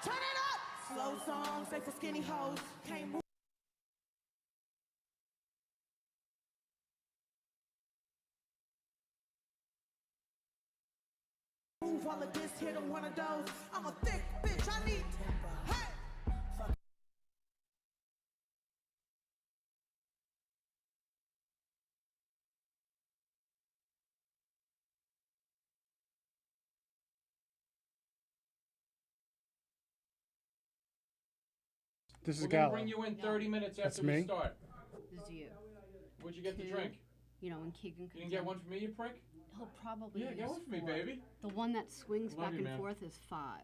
Turn it up. Slow songs, they for skinny hoes. Can't move. Move all of this, hit on one of those. I'm a thick bitch, I need. Hey! This is We're gonna Gallo. bring you in 30 minutes That's after we me. start. This is you. What'd you get to Two. drink? You know, when Keegan You comes didn't get in, one for me, you prick? he'll probably Yeah, use get one for me, 4. baby. The one that swings Love back you, and man. forth is 5.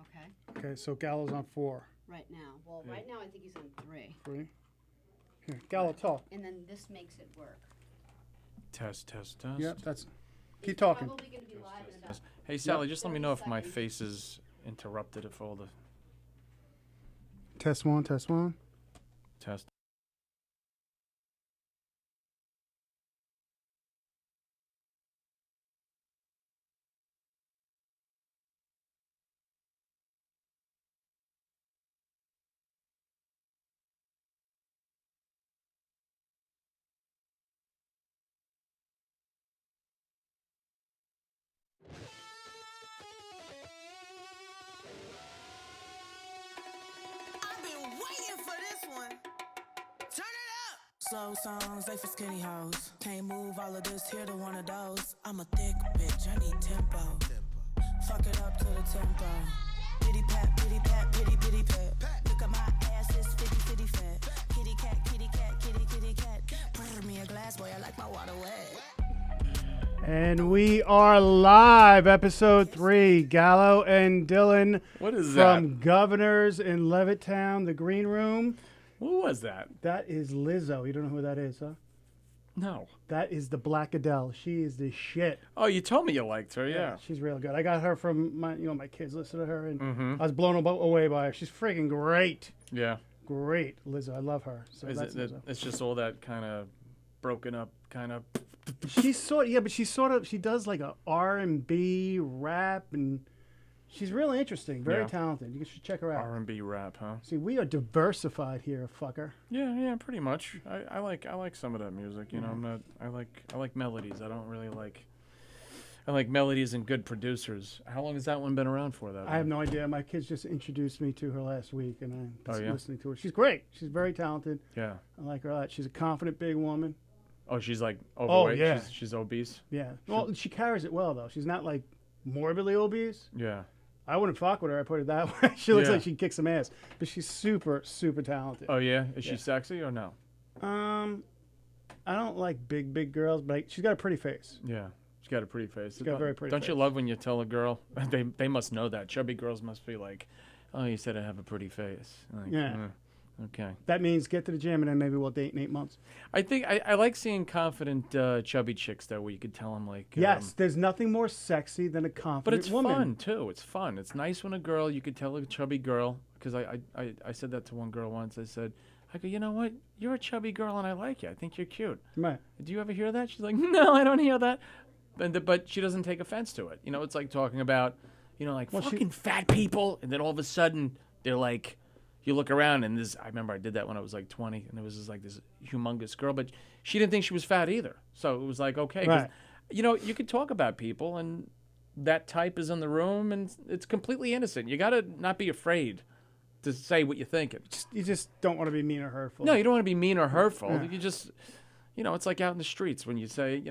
Okay? Okay, so Gallo's on 4. Right now. Well, Yeah. right now I think he's on 3. 3. Here, Gallo, talk. And then this makes it work. Test. Yep, that's. He's Keep talking. probably going to be live in about Hey, Sally, just let me know if 30 my seconds. face is interrupted, if all the Test 1, test 1. test. I've been waiting for this one. Turn it up. Slow songs, they for skinny hoes. Can't move all of this, here to one of those. I'm a thick bitch, I need tempo. Fuck it up to the tempo. Pity pat, pity pat, pity pity pat. Look at my ass, it's fitty fat. Kitty cat, kitty cat, kitty cat. Pour me a glass, boy, I like my water wet. And we are live, episode 3. Gallo and Dillon What is from Governors in Levittown, the green room. Who was that? That is Lizzo. You don't know who that is, huh? No. That is the Black Adele. She is the shit. Oh, you told me you liked her, yeah. She's real good. I got her from my kids listen to her, and Mm-hmm. I was blown away by her. She's freaking great. Yeah. Great, Lizzo. I love her. So Is that's it, Lizzo. it's just all that kind of broken up kind of. She does like a R&B rap, and she's really interesting, very Yeah. talented. You should check her out. R&B rap, huh? See, we are diversified here, fucker. Yeah, pretty much. I like some of that music. You know, I'm not. I like melodies. I don't really like. I like melodies and good producers. How long has that one been around for? That I have no idea. My kids just introduced me to her last week, and I'm Oh, yeah? listening to her. She's great. She's very talented. Yeah. I like her a lot. She's a confident big woman. Oh, she's like overweight. yeah. She's obese. Yeah. Well, she carries it well, though. She's not like morbidly obese. Yeah. I wouldn't fuck with her. I put it that way. She looks Yeah. like she'd kick some ass, but she's super, super talented. Oh yeah. Is Yeah. she sexy or no? I don't like big girls, but she's got a pretty face. Yeah. She's got a pretty face. She's got a very pretty Don't you face. love when you tell a girl? They must know that. Chubby girls must be like, oh, you said I have a pretty face. Like, Yeah. Okay. That means get to the gym, and then maybe we'll date in 8 months. I think I like seeing confident chubby chicks though, where you could tell them like. Yes, there's nothing more sexy than a confident But it's woman. fun too. It's fun. It's nice when a girl, you could tell a chubby girl, because I said that to one girl once. I go, you know what? You're a chubby girl and I like you. I think you're cute. Right. Do you ever hear that? She's like, no, I don't hear that. But she doesn't take offense to it. You know, it's like talking about, like fucking fat people. And then all of a sudden they're like, you look around and I remember I did that when I was like 20 and there was this humongous girl, but she didn't think she was fat either. So it was like, okay. 'Cause, Right. you could talk about people and that type is in the room and it's completely innocent. You got to not be afraid to say what you're thinking. You just don't want to be mean or hurtful. No, you don't want to be mean or hurtful. Yeah. You just, it's like out in the streets when you say,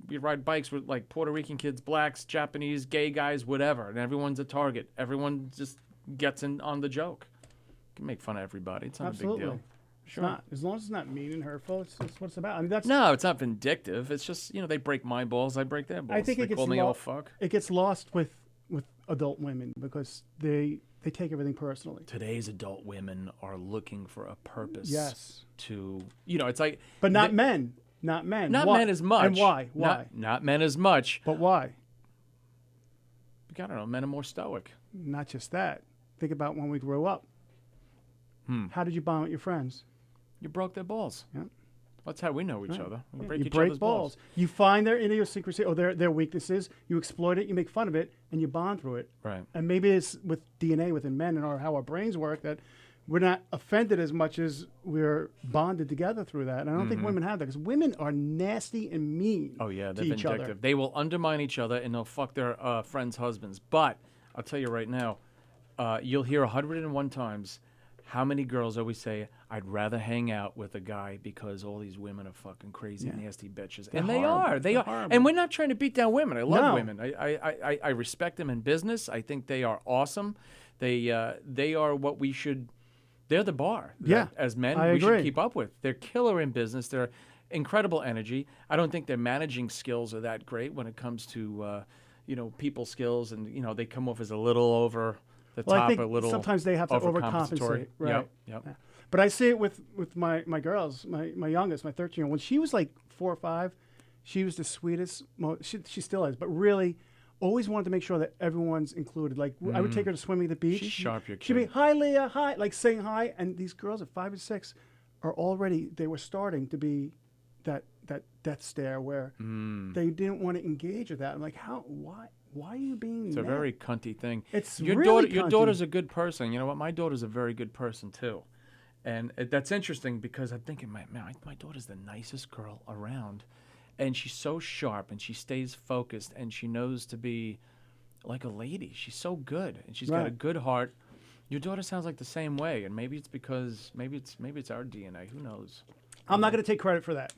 we ride bikes with like Puerto Rican kids, blacks, Japanese, gay guys, whatever, and everyone's a target. Everyone just gets in on the joke. You can make fun of everybody. It's not Absolutely. a big deal. It's not. As long as it's not mean and hurtful, it's what it's about. I mean, that's. No, it's not vindictive. It's just, they break my balls, I break their balls. I think they it gets call me all fuck. It gets lost with adult women because they take everything personally. Today's adult women are looking for a purpose. Yes. To, it's like. But not men. Not men. Not Why? men as much. And why? Why? Not men as much. But why? I don't know. Men are more stoic. Not just that. Think about when we grew up. How did you bond with your friends? You broke their balls. Yeah. That's how we know each other. We break You each break other's balls. You find their idiosyncrasy or their weaknesses. You exploit it. You make fun of it, and you bond through it. Right. And maybe it's with DNA within men and how our brains work that we're not offended as much as we're bonded together through that. And I don't think women have that because women are nasty and mean. Oh yeah, to they're each vindictive. other. They will undermine each other and they'll fuck their friends' husbands. But I'll tell you right now, you'll hear 101 times how many girls always say, "I'd rather hang out with a guy because all these women are fucking crazy, nasty bitches." And they horrible. are. They They're are. horrible. And we're not trying to beat down women. I love No. women. I respect them in business. I think they are awesome. They are what we should. They're the bar. Yeah, that, as men, I we agree. should keep up with. They're killer in business. They're incredible energy. I don't think their managing skills are that great when it comes to, people skills, and they come off as a little over the Well, top, I think a little sometimes they have to overcompensatory. overcompensate. Right. Yep. Yeah. But I see it with my girls, my youngest, my 13-year-old. When she was like 4 or 5, she was the sweetest. She still is, but really always wanted to make sure that everyone's included. Like I would take her to swimming at the beach. She's sharp, your She'd be, kid. "Hi, Leah, hi," like saying hi. And these girls at 5 and 6 they were starting to be that death stare where they didn't want to engage with that. I'm like, why are you being It's a very cunty thing. It's your really daughter. Your cunty. daughter's a good person. You know what? My daughter's a very good person too, and that's interesting because I'm thinking, my daughter's the nicest girl around, and she's so sharp and she stays focused and she knows to be like a lady. She's so good and she's got a Right. good heart. Your daughter sounds like the same way, and maybe it's because maybe it's our DNA. Who knows? I'm not going to take credit for that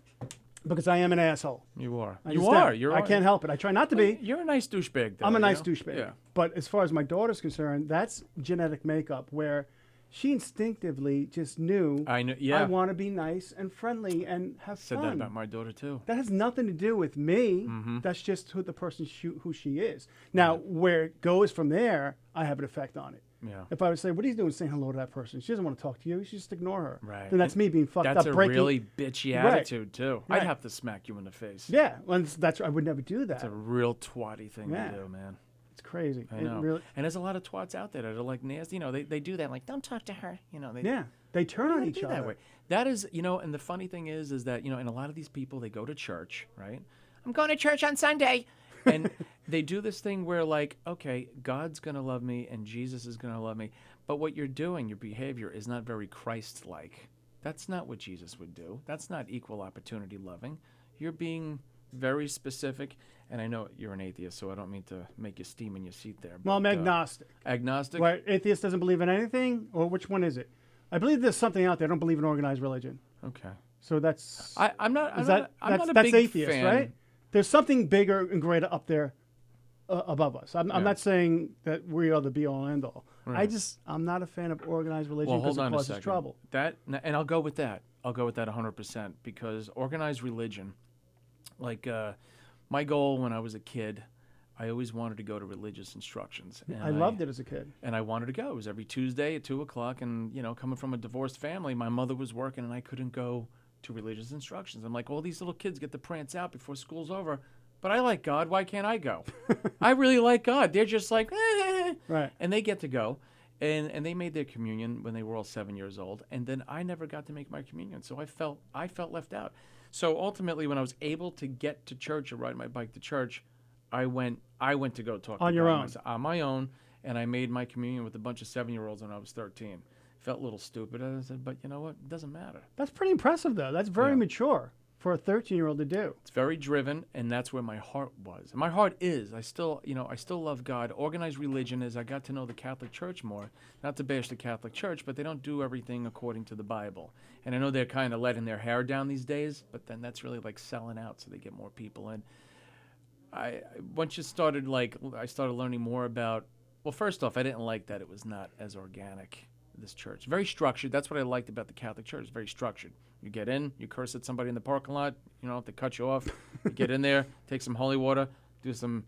because I am an asshole. You are. I You just are. am. You're. I can't help it. I try not to be. You're a nice douchebag. Though, I'm a you nice know? douchebag. Yeah. But as far as my daughter's concerned, that's genetic makeup where she instinctively just knew I know. Yeah. I want to be nice and friendly and have Said fun. that about my daughter too. That has nothing to do with me. Mm-hmm. That's just who the person who she is. Now, where it goes from there, I have an effect on it. Yeah. If I would say, "What are you doing saying hello to that person?" She doesn't want to talk to you. You should just ignore her. Right. Then that's me being fucked That's up, a breaking. really bitchy Right. attitude too. Right. I'd have to smack you in the face. Yeah, well, that's I would never do that. It's a real twatty thing Yeah. to do, man. It's crazy. I It know. really- And there's a lot of twats out there that are like nasty. They do that. Like, don't talk to her. They yeah, they turn on don't each do other. that way. That is, and the funny thing is that, and a lot of these people, they go to church, right? I'm going to church on Sunday. And they do this thing where, like, okay, God's going to love me and Jesus is going to love me. But what you're doing, your behavior, is not very Christ-like. That's not what Jesus would do. That's not equal opportunity loving. You're being very specific. And I know you're an atheist, so I don't mean to make you steam in your seat there. Well, I'm but, agnostic. Agnostic? Where atheist doesn't believe in anything, or which one is it? I believe there's something out there. I don't believe in organized religion. Okay. So that's I'm not. is I'm that not, I'm that's not a that's big atheist, fan. right? There's something bigger and greater up there above us. I'm Yeah. not saying that we are the be all and end all. Right. I'm not a fan of organized religion Well, because hold it on a causes second. trouble. And I'll go with that. I'll go with that 100% because organized religion, like my goal when I was a kid, I always wanted to go to religious instructions. And I loved it as a kid. And I wanted to go. It was every Tuesday at 2:00. And, coming from a divorced family, my mother was working and I couldn't go to religious instructions. I'm like, all these little kids get to prance out before school's over. But I like God. Why can't I go? I really like God. They're just like, Right. and they get to go. And they made their communion when they were all 7 years old. And then I never got to make my communion. So I felt left out. So ultimately, when I was able to get to church or ride my bike to church, I went to go talk On to your God own. myself, on my own, and I made my communion with a bunch of 7-year-olds when I was 13. Felt a little stupid. I said, but you know what? It doesn't matter. That's pretty impressive, though. That's very Yeah. mature for a 13-year-old to do. It's very driven, and that's where my heart was. And my heart is. I still love God. Organized religion is I got to know the Catholic Church more. Not to bash the Catholic Church, but they don't do everything according to the Bible. And I know they're kind of letting their hair down these days, but then that's really like selling out so they get more people in. Once you started, I started learning more about, well, first off, I didn't like that it was not as organic, this church. Very structured. That's what I liked about the Catholic Church. It's very structured. You get in, you curse at somebody in the parking lot, they cut you off. You get in there, take some holy water, do some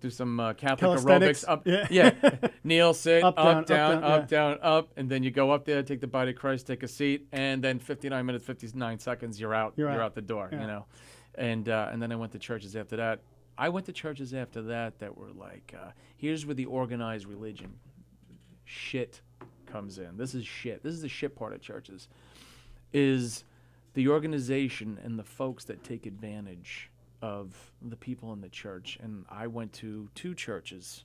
Catholic Calisthenics. aerobics. Up, Yeah. kneel, sit, Up, up, down, down, up, up, down, up, and then you go up there, take the body of Christ, take a seat, and then 59 minutes, 59 seconds, you're out. You're out the door. Yeah. And then I went to churches after that. I went to churches after that were like, here's where the organized religion shit comes in. This is shit. This is the shit part of churches. Is the organization and the folks that take advantage of the people in the church. And I went to 2 churches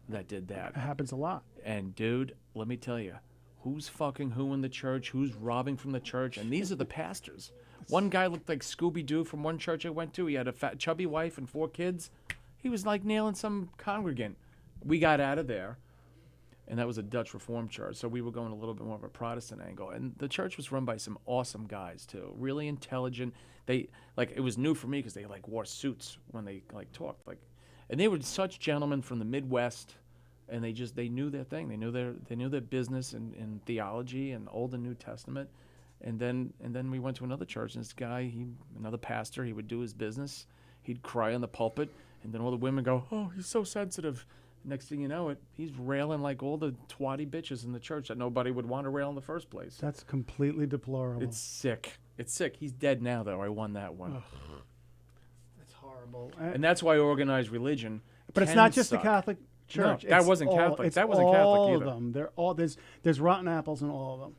that did that. It happens a lot. And dude, let me tell you, who's fucking who in the church? Who's robbing from the church? And these are the pastors. One guy looked like Scooby-Doo from one church I went to. He had a fat, chubby wife and 4 kids. He was like nailing some congregant. We got out of there, and that was a Dutch Reformed church, so we were going a little bit more of a Protestant angle. And the church was run by some awesome guys too, really intelligent. They like, it was new for me because they like wore suits when they like talked, like, and they were such gentlemen from the Midwest. And they knew their thing. They knew their business in theology and Old and New Testament. And then we went to another church, and this guy, another pastor, he would do his business. He'd cry on the pulpit, and then all the women go, "Oh, he's so sensitive." Next thing you know, he's railing like all the twatty bitches in the church that nobody would want to rail in the first place. That's completely deplorable. It's sick. It's sick. He's dead now, though. I won that one. Ugh. That's horrible. And that's why organized religion. But it's can not just suck. the Catholic Church. No, that It's wasn't all- Catholic. It's That wasn't Catholic all either. of them. They're all there's rotten apples in all of them.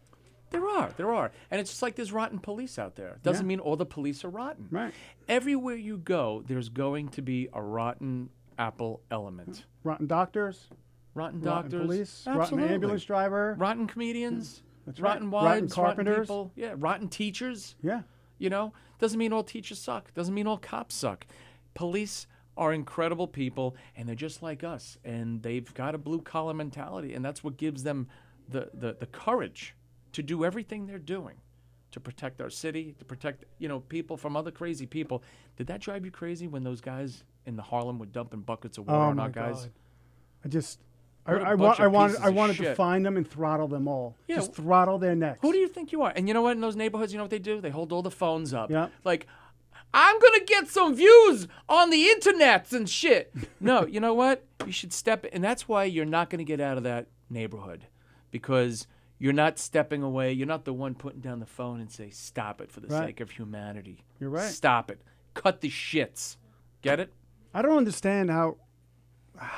There are. And it's just like there's rotten police out there. Doesn't mean all the police are rotten. Right. Everywhere you go, there's going to be a rotten apple element. Rotten doctors, Rotten rotten doctors. police, Absolutely. rotten ambulance driver. Rotten comedians. That's right. Rotten Rotten wives. carpenters. People. Yeah, rotten teachers. Yeah. You know, doesn't mean all teachers suck. Doesn't mean all cops suck. Police are incredible people, and they're just like us, and they've got a blue-collar mentality, and that's what gives them the courage to do everything they're doing to protect our city, to protect, people from other crazy people. Did that drive you crazy when those guys in the Harlem were dumping buckets of water on my our guys? God. I just What a I bunch of pieces of wanted to shit. find them and throttle them all. Yeah. Just throttle their necks. Who do you think you are? And you know what? In those neighborhoods, you know what they do? They hold all the phones up. Yeah. Like, I'm going to get some views on the internet and shit. No, you know what? You should step, and that's why you're not going to get out of that neighborhood, because you're not stepping away. You're not the one putting down the phone and say, stop it for the Right. sake of humanity. You're right. Stop it. Cut the shits. Get it? I don't understand how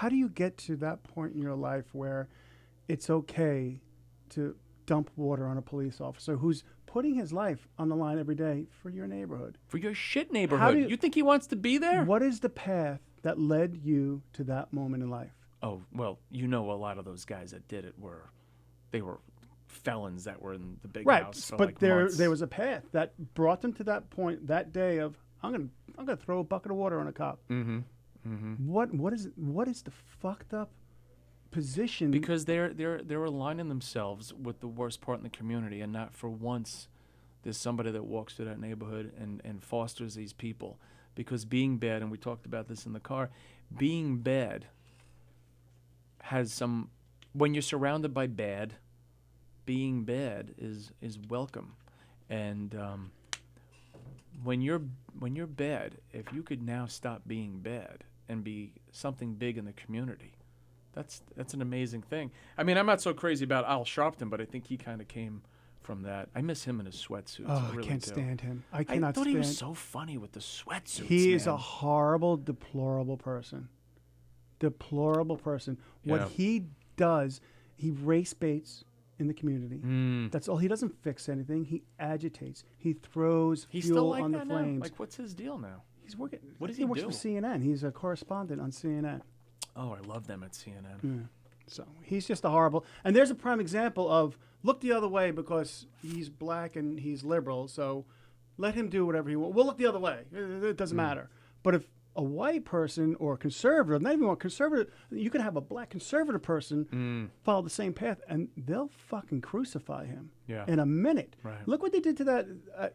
do you get to that point in your life where it's okay to dump water on a police officer who's putting his life on the line every day for your neighborhood? For your shit neighborhood. you- You think he wants to be there? What is the path that led you to that moment in life? Oh, well, a lot of those guys that did it were felons that were in the big house for but like there months. was a path that brought them to that point that day of I'm gonna throw a bucket of water on a cop. Mm-hmm. Mm-hmm. What is the fucked up position? Because they're aligning themselves with the worst part in the community, and not for once there's somebody that walks through that neighborhood and fosters these people. Because being bad, and we talked about this in the car, being bad has some, when you're surrounded by bad, being bad is welcome. And when you're bad, if you could now stop being bad and be something big in the community, that's an amazing thing. I mean, I'm not so crazy about Al Sharpton, but I think he kind of came from that. I miss him in his sweatsuits. oh, I really can't do. stand him. I I cannot thought stand. he was so funny with the sweatsuits. He is a man. horrible, deplorable person. Deplorable person. What Yeah. he does, he race baits in the community. Mm. That's all. He doesn't fix anything. He agitates. He throws He's fuel still like on the that now? flames. Like, what's his deal now? He's working. What does he he works do? for CNN. He's a correspondent on CNN. Oh, I love them at CNN. Yeah. So he's just a horrible. And there's a prime example of look the other way because he's black and he's liberal. So let him do whatever he wants. We'll look the other way. It doesn't matter. But if a white person or a conservative, not even a conservative, you could have a black conservative person follow the same path, and they'll fucking crucify him Yeah. in a minute. Right. Look what they did to that.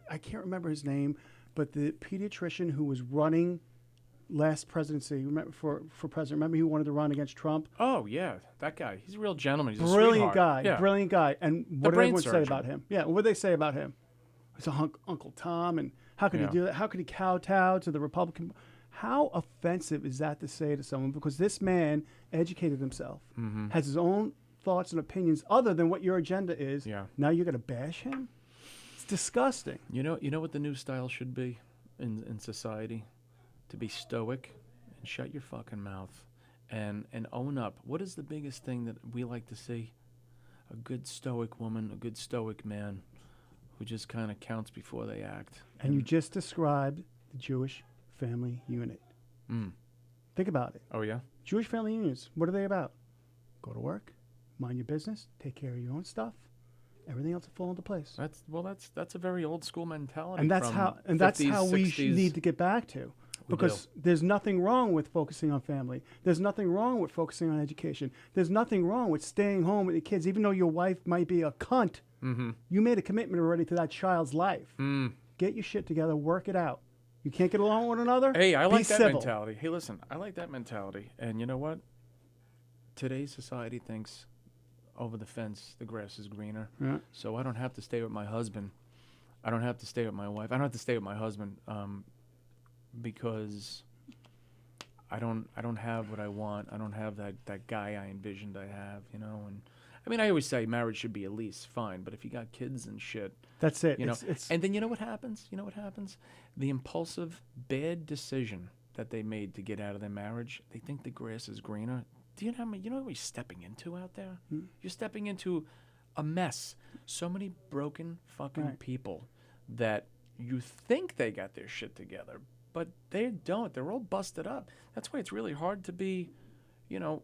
I can't remember his name, but the pediatrician who was running last presidency for president. Remember he wanted to run against Trump? Oh, yeah. That guy. He's a real gentleman. He's a Brilliant sweetheart. guy. Yeah. Brilliant guy. And what did brain everyone say surgeon. about him? Yeah, what did they say about him? It's Uncle Tom, and how could Yeah. he do that? How could he kowtow to the Republican? How offensive is that to say to someone? Because this man educated himself, Mm-hmm. has his own thoughts and opinions other than what your agenda is. Yeah. Now you're going to bash him? It's disgusting. You know what the new style should be in society? To be stoic and shut your fucking mouth and own up. What is the biggest thing that we like to see? A good stoic woman, a good stoic man who just kind of counts before they act. And you just described the Jewish family unit. Think about it. Oh yeah. Jewish family units, what are they about? Go to work, mind your business, take care of your own stuff. Everything else will fall into place. That's a very old school mentality. And that's from how 50s, we 60s. need to get back to. Because there's nothing wrong with focusing on family. There's nothing wrong with focusing on education. There's nothing wrong with staying home with your kids, even though your wife might be a cunt. You made a commitment already to that child's life. Get your shit together, work it out. You can't get along with one another? Hey, I like that civil. mentality. Hey, listen, I like that mentality. And you know what? Today's society thinks over the fence the grass is greener. Yeah. So I don't have to stay with my husband. I don't have to stay with my wife. I don't have to stay with my husband because I don't have what I want. I don't have that guy I envisioned I have, you know. And I mean, I always say marriage should be a lease, fine. But if you got kids and shit, That's it. you know. It's And then you know what happens? You know what happens? The impulsive, bad decision that they made to get out of their marriage, they think the grass is greener. Do you know what you're stepping into out there? You're stepping into a mess. So many broken fucking people that you think they got their shit together, but they don't. They're all busted up. That's why it's really hard to be, you know,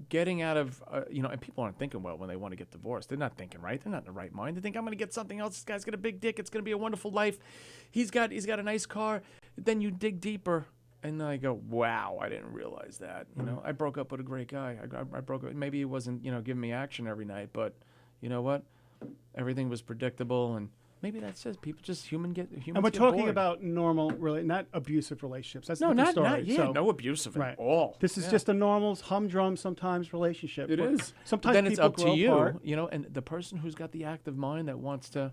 getting out of, you know, and people aren't thinking well when they want to get divorced. They're not thinking right. They're not in the right mind. They think, I'm going to get something else. This guy's got a big dick. It's going to be a wonderful life. He's got a nice car. Then you dig deeper. And I go, wow, I didn't realize that. You know, I broke up with a great guy. I broke up. Maybe he wasn't, you know, giving me action every night, but you know what? Everything was predictable, and maybe that's just people just humans and we're get talking bored. about normal, really, not abusive relationships. That's a No, different not story. yeah, So, no abusive right. at all. This is just a normal humdrum sometimes relationship. It But is. Sometimes then it's people up to grow you, apart. you know, and the person who's got the active mind that wants to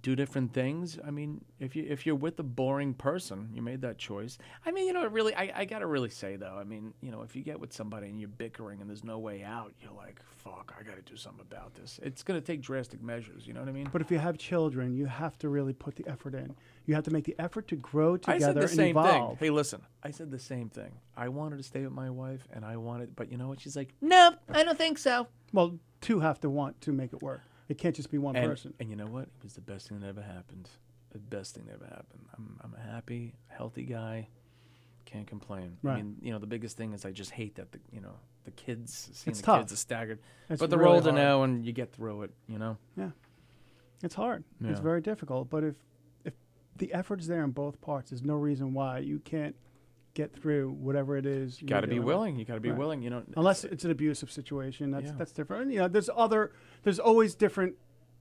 do different things. I mean, if you're with a boring person, you made that choice. I mean, you know, really, I gotta really say though. I mean, you know, if you get with somebody and you're bickering and there's no way out, you're like, fuck, I gotta do something about this. It's gonna take drastic measures. You know what I mean? But if you have children, you have to really put the effort in. You have to make the effort to grow I together said the and same evolve. thing. Hey, listen, I said the same thing. I wanted to stay with my wife, and I wanted, but you know what? She's like, no, I don't think so. Well, two have to want to make it work. It can't just be one person. And you know what? It was the best thing that ever happened. The best thing that ever happened. I'm a happy, healthy guy. Can't complain. Right. I mean, you know, the biggest thing is I just hate that the kids, seeing It's the tough. kids are staggered. It's But they're really older hard. now, and you get through it. You know. Yeah, it's hard. It's Yeah. very difficult. But if the effort's there on both parts, there's no reason why you can't get through whatever it is. You got to be willing. You got to be Right. willing. You know. Unless it's an abusive situation, that's different. And, you know, there's always different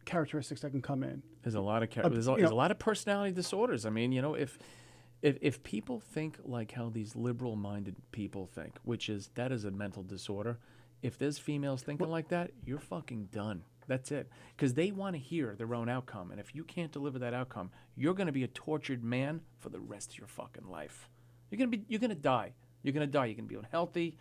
characteristics that can come in. There's a lot of there's you a know- lot of personality disorders. I mean, you know, if people think like how these liberal-minded people think, which is that is a mental disorder. If there's females thinking like that, you're fucking done. That's it. Because they want to hear their own outcome, and if you can't deliver that outcome, you're going to be a tortured man for the rest of your fucking life. You're gonna die. You're gonna die. You're gonna be unhealthy.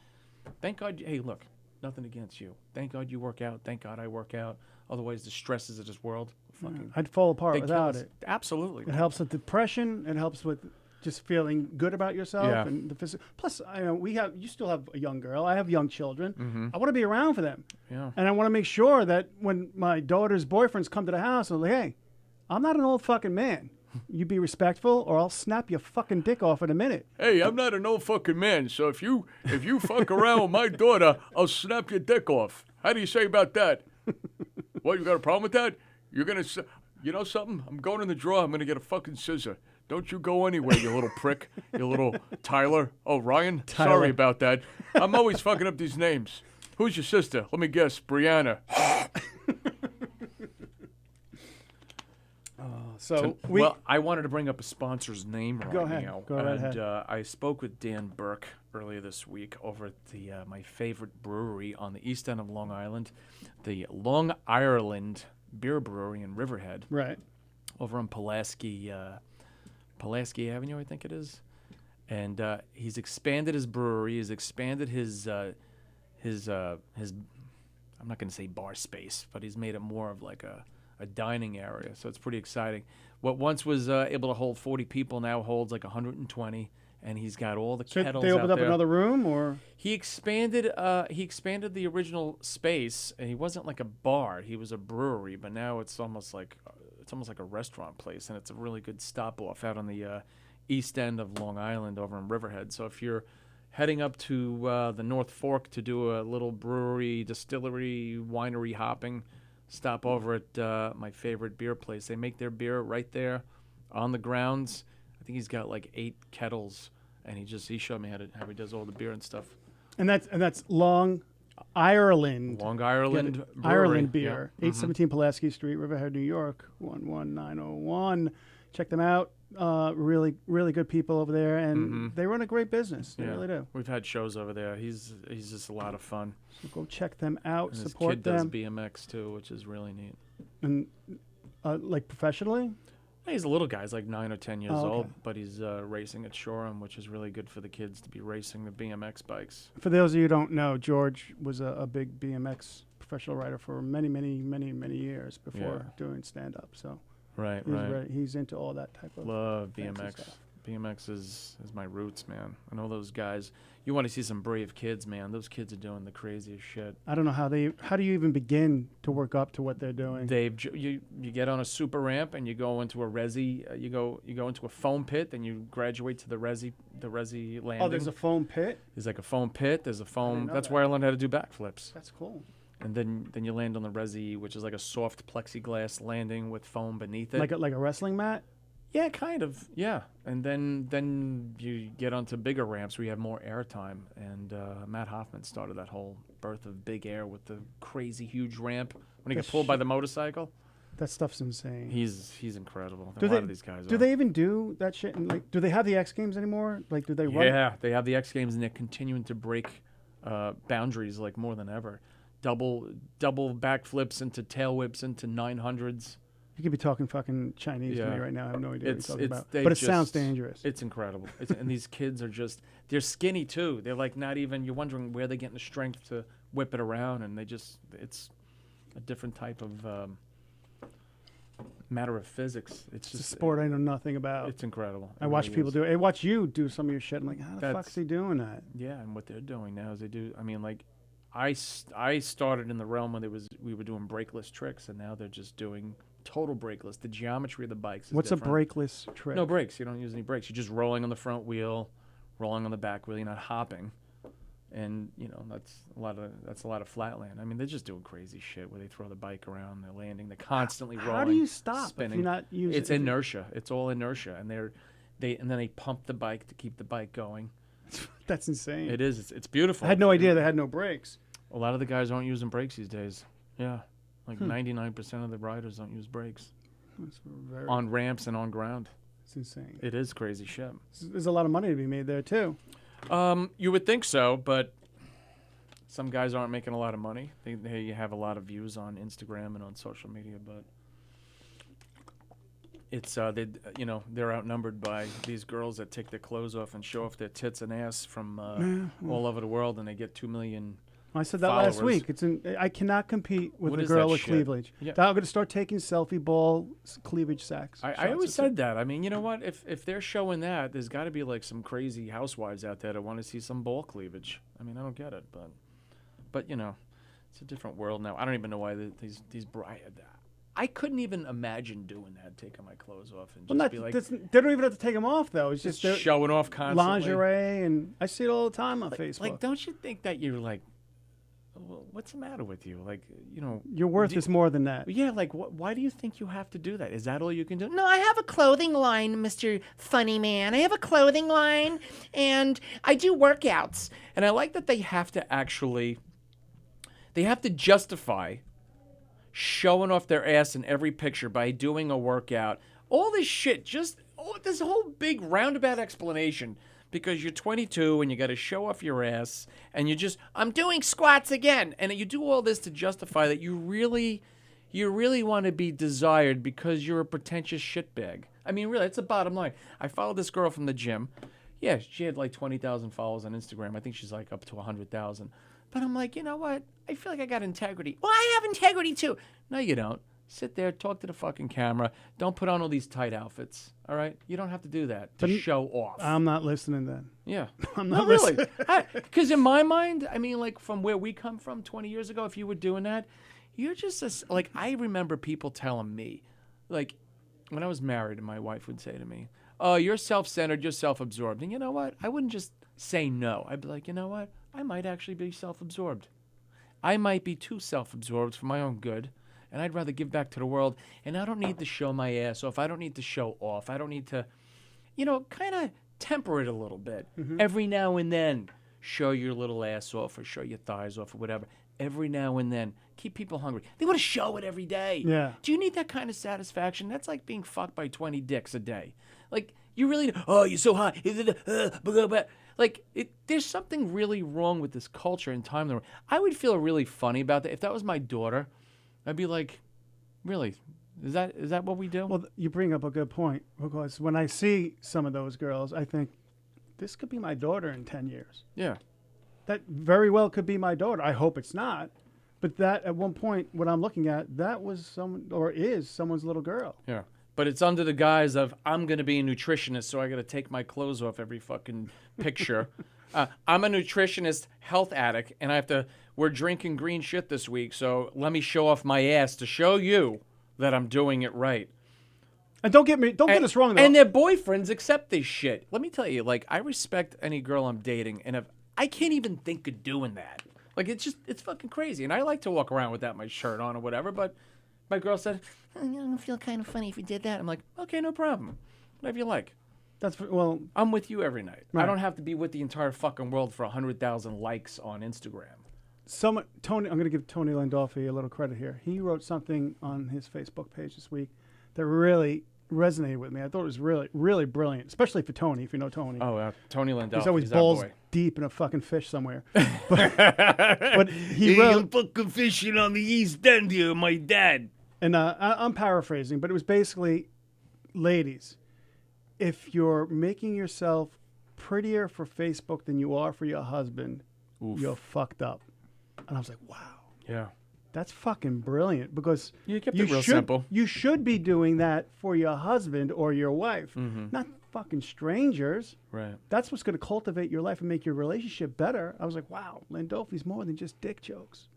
Thank God. Hey, look, nothing against you. Thank God you work out. Thank God I work out. Otherwise, the stresses of this world, fucking, I'd fall apart they kill without us. it. Absolutely. It helps with depression. It helps with just feeling good about yourself Yeah. and the physical. Plus, I know you still have a young girl. I have young children. Mm-hmm. I want to be around for them, Yeah. and I want to make sure that when my daughter's boyfriends come to the house, I'm like, hey, I'm not an old fucking man. You be respectful, or I'll snap your fucking dick off in a minute. Hey, I'm not an old fucking man, so if you fuck around with my daughter, I'll snap your dick off. How do you say about that? What, you got a problem with that? You're gonna, you know something? I'm going in the drawer. I'm gonna get a fucking scissor. Don't you go anywhere, you little prick. You little Tyler. Oh, Ryan? Tyler. Sorry about that. I'm always fucking up these names. Who's your sister? Let me guess. Brianna. So Well, I wanted to bring up a sponsor's name right Go ahead. now. Go right and, ahead. I spoke with Dan Burke earlier this week over at the my favorite brewery on the east end of Long Island, the Long Ireland Beer Brewery in Riverhead, right. over on Pulaski Avenue, I think it is. And he's expanded his brewery. He's expanded his I'm not going to say bar space, but he's made it more of like a dining area. So it's pretty exciting. What once was able to hold 40 people now holds like 120. and he's got all the So kettles they opened out up there. another room, or He expanded the original space, and he wasn't like a bar. He was a brewery, but now it's almost like a restaurant place, and it's a really good stop off out on the east end of Long Island over in Riverhead. So if you're heading up to the North Fork to do a little brewery, distillery, winery hopping, stop over at my favorite beer place. They make their beer right there on the grounds. I think he's got like 8 kettles, and he showed me how he does all the beer and stuff. and that's Long Ireland. Long Ireland Brewery. Ireland beer, Yeah. 817 Pulaski Street, Riverhead, New York, 11901. Check them out. Really, really good people over there, and they run a great business. They really do. We've had shows over there. He's just a lot of fun. So go check them out. And Support his kid does them. BMX too, which is really neat. And like professionally. He's a little guy. He's like 9 or 10 years Oh, okay. old, but he's racing at Shoreham, which is really good for the kids to be racing the BMX bikes. For those of you who don't know, George was a big BMX professional rider for many, many, many, many years before doing stand-up. So Right, he's into all that type of Love fancy BMX. stuff. BMX is my roots, man. I know those guys. You want to see some brave kids, man. Those kids are doing the craziest shit. I don't know how do you even begin to work up to what they're doing? You get on a super ramp and you go into a resi. You go into a foam pit, then you graduate to the resi landing. Oh, there's a foam pit. There's like a foam pit. There's a foam. know That's that. where I learned how to do backflips. That's cool. And then you land on the resi, which is like a soft plexiglass landing with foam beneath it. Like a wrestling mat. Yeah, kind of. Yeah, and then you get onto bigger ramps where you have more airtime. And Matt Hoffman started that whole birth of big air with the crazy huge ramp when he got pulled by the motorcycle. That stuff's insane. He's incredible. Do A they- lot of these guys Do are. they even do that shit? And like, do they have the X Games anymore? Like, do they run? Yeah, they have the X Games, and they're continuing to break boundaries like more than ever. Double backflips into tail whips into 900s. You could be talking fucking Chinese to me Yeah. right now. I have no idea what It's you're talking about. they But it sounds just- dangerous. It's incredible. And these kids are they're skinny too. They're like not even. You're wondering where they're getting the strength to whip it around, and it's a different type of matter of physics. It's It's a just sport I know nothing about. It's incredible. I It watch really people is. do it. I watch you do some of your shit. I'm like, how the That's- fuck's he doing that? Yeah, and what they're doing now is they do. I mean, like, I started in the realm when we were doing brakeless tricks, and now they're just doing total brakeless. The geometry of the bikes is What's different. a brakeless trick? No brakes. You don't use any brakes. You're just rolling on the front wheel, rolling on the back wheel. You're not hopping, and that's a lot of flatland. I mean, they're just doing crazy shit where they throw the bike around, they're landing, they're constantly rolling. How do you stop spinning? if you're not using? It's inertia. It's all inertia, and then they pump the bike to keep the bike going. That's insane. It is. It's beautiful. I had no idea they had no brakes. A lot of the guys aren't using brakes these days. Yeah, like 99% of the riders don't use brakes It's very. on ramps and on ground. It's insane. It is crazy shit. There's a lot of money to be made there too. You would think so, but some guys aren't making a lot of money. They have a lot of views on Instagram and on social media, but it's they're outnumbered by these girls that take their clothes off and show off their tits and ass from all over the world, and they get 2 million. I said that last followers. week. I cannot compete with What a is girl that with shit? cleavage. Yeah. I'm going to start taking selfie ball cleavage sacks. I always said that. I mean, you know what? If they're showing that, there's got to be like some crazy housewives out there that want to see some ball cleavage. I mean, I don't get it, but it's a different world now. I don't even know why these I couldn't even imagine doing that, taking my clothes off and just be like they don't even have to take them off though. It's just they're showing off constantly. lingerie, and I see it all the time on Facebook. Like, don't you think that you're like, well, what's the matter with you? Like, Your worth is more than that. Yeah, like, why do you think you have to do that? Is that all you can do? No, I have a clothing line, Mr. Funny Man. I have a clothing line, and I do workouts. And I like that they have to justify showing off their ass in every picture by doing a workout. All this shit, this whole big roundabout explanation because you're 22 and you got to show off your ass and I'm doing squats again. And you do all this to justify that you really want to be desired because you're a pretentious shitbag. I mean, really, it's the bottom line. I followed this girl from the gym. Yeah, she had like 20,000 followers on Instagram. I think she's like up to 100,000. But I'm like, you know what? I feel like I got integrity. Well, I have integrity too. No, you don't. Sit there, talk to the fucking camera. Don't put on all these tight outfits. All right, you don't have to do that to show off. I'm not listening then. Yeah, I'm no, not really. listening. Because in my mind, I mean, like from where we come from 20 years ago, if you were doing that, you're just like I remember people telling me, like when I was married, and my wife would say to me, "Oh, you're self-centered, you're self-absorbed." And you know what? I wouldn't just say no. I'd be like, you know what? I might actually be self-absorbed. I might be too self-absorbed for my own good. And I'd rather give back to the world. And I don't need to show my ass off. I don't need to show off. I don't need to, kind of temper it a little bit. Every now and then, show your little ass off or show your thighs off or whatever. Every now and then, keep people hungry. They want to show it every day. Yeah. Do you need that kind of satisfaction? That's like being fucked by 20 dicks a day. Like, you really, oh, you're so hot. Like, there's something really wrong with this culture and time. I would feel really funny about that. If that was my daughter, I'd be like, really? Is that what we do? Well, you bring up a good point, because when I see some of those girls, I think this could be my daughter in 10 years. Yeah. That very well could be my daughter. I hope it's not. But that, at one point, what I'm looking at, that was someone, or is someone's little girl. Yeah. But it's under the guise of, I'm going to be a nutritionist, so I got to take my clothes off every fucking picture. I'm a nutritionist, health addict, and we're drinking green shit this week, so let me show off my ass to show you that I'm doing it right. And don't get us wrong, though. And their boyfriends accept this shit. Let me tell you, like, I respect any girl I'm dating, and if I can't even think of doing that. Like, it's fucking crazy. And I like to walk around without my shirt on or whatever, but my girl said, I don't feel kind of funny if you did that. I'm like, okay, no problem. Whatever you like. I'm with you every night. Right. I don't have to be with the entire fucking world for 100,000 likes on Instagram. Tony, I'm going to give Tony Landolfi a little credit here. He wrote something on his Facebook page this week that really resonated with me. I thought it was really, really brilliant, especially for Tony, if you know Tony. Oh, Tony Landolfi. He's always our balls boy. deep in a fucking fish somewhere. But he wrote, I'm fucking fishing on the East End here, my dad. and I'm paraphrasing, but it was basically, ladies, if you're making yourself prettier for Facebook than you are for your husband, you're fucked up. And I was like, wow. Yeah. That's fucking brilliant, because You kept it real simple. You should be doing that for your husband or your wife, Mm-hmm. not fucking strangers. Right. That's what's going to cultivate your life and make your relationship better. I was like, wow, Landolfi's more than just dick jokes.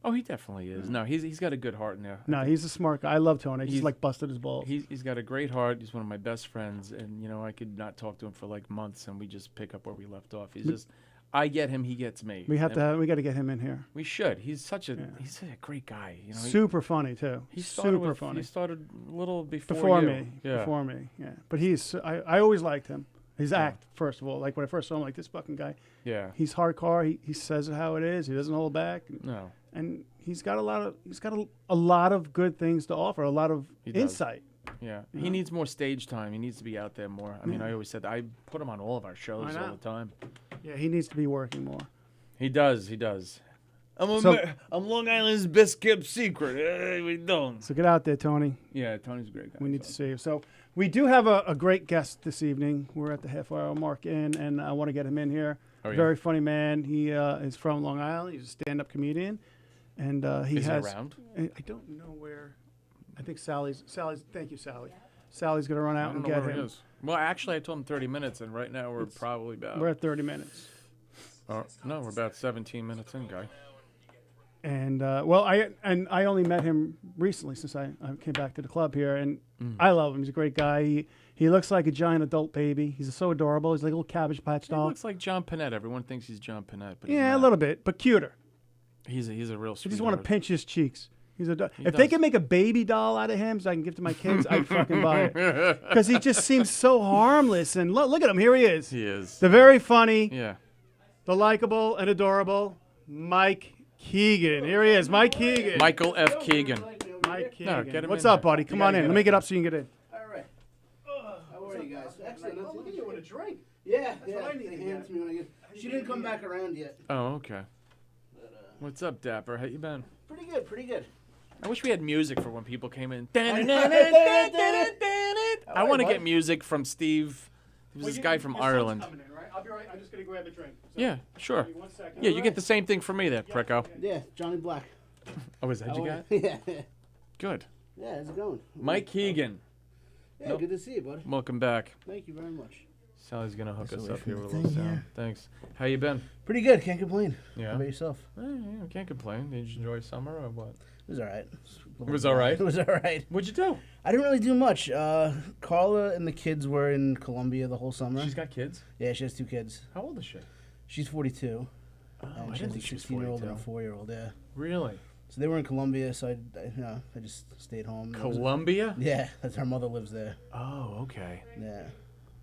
Oh, he definitely is. No, he's got a good heart in there. No, he's a smart guy. I love Tony. He's He's- like busted his balls. He's got a great heart. He's one of my best friends, and I could not talk to him for like months, and we just pick up where we left off. I get him, he gets me. we got And to get him in here. We should. He's such a great guy. Super funny too. He started Super with, funny. He started a little before Before you. me. Yeah. Before me. Yeah. But I always liked him. His act, first of all. Like when I first saw him, like, this fucking guy. Yeah. He's hardcore. He says it how it is. He doesn't hold back. No. And he's got a lot of good things to offer. A lot of He does. insight. Yeah. He needs more stage time. He needs to be out there more. I mean, I always said that. I put him on all of our shows I know. all the time. Yeah, he needs to be working more. He does. I'm Long Island's best kept secret. We don't. So get out there, Tony. Yeah, Tony's a great guy. We need to see you. So we do have a great guest this evening. We're at the half-hour mark in, and I want to get him in here. Oh, yeah. Very funny man. He is from Long Island. He's a stand-up comedian, and he Is he has. around? I don't know where. I think Sally's. Thank you, Sally. Sally's gonna run I out don't and know get where he him. is. Well, actually, I told him 30 minutes, and right now we're probably about. We're at 30 minutes. No, we're about 17 minutes in, guy. And I only met him recently since I came back to the club here, and I love him. He's a great guy. He looks like a giant adult baby. He's so adorable. He's like a little Cabbage Patch He doll. looks like John Panette. Everyone thinks he's John Panette, but he's Yeah, a not. little bit, but cuter. He's a real I sweet. just want to pinch his cheeks. If they does. can make a baby doll out of him so I can give to my kids, I'd fucking buy it. Because he just seems so harmless. And look at him. Here he is. He is. The very funny, Yeah. the likable and adorable Mike Keegan. Here he is, Mike Keegan. Michael F. Keegan. Mike Keegan. No, get him What's in up, there. buddy? Come on in. Let me get up so you can get in. All right. How are you guys? Excellent. Look at you with a drink. Yeah, what I need they to hand it to me when I get. She didn't come back around yet. Oh, okay. But, What's up, Dapper? How you been? pretty good, pretty good. I wish we had music for when people came in. know. I want to buddy. get music from Steve. There's this guy from Ireland. I'll be right. I'm just going to grab a drink. Yeah, sure. 1 second. Yeah, you get the same thing from me there, pricko. Yeah, Johnny Black. Oh, is that you got? Yeah. Good. Yeah, how's it going? Mike Keegan. Yeah, good to see you, buddy. Welcome back. Thank you very much. Sally's gonna hook us away up from here the with a little thing sound. here. Thanks. How you been? Pretty good. Can't complain. Yeah. How about yourself? Yeah, can't complain. Did you enjoy summer or what? It was all right. It was all right? It was all right. What'd you do? I didn't really do much. Carla and the kids were in Colombia the whole summer. She's got kids. Yeah, she has 2 kids. How old is she? She's 42. Oh, And I she didn't has a think she was 16-year-old and a 42. 4-year-old, yeah. Really? So they were in Colombia, so I just stayed home. Colombia? Yeah, that's her mother lives there. Oh, okay. Yeah.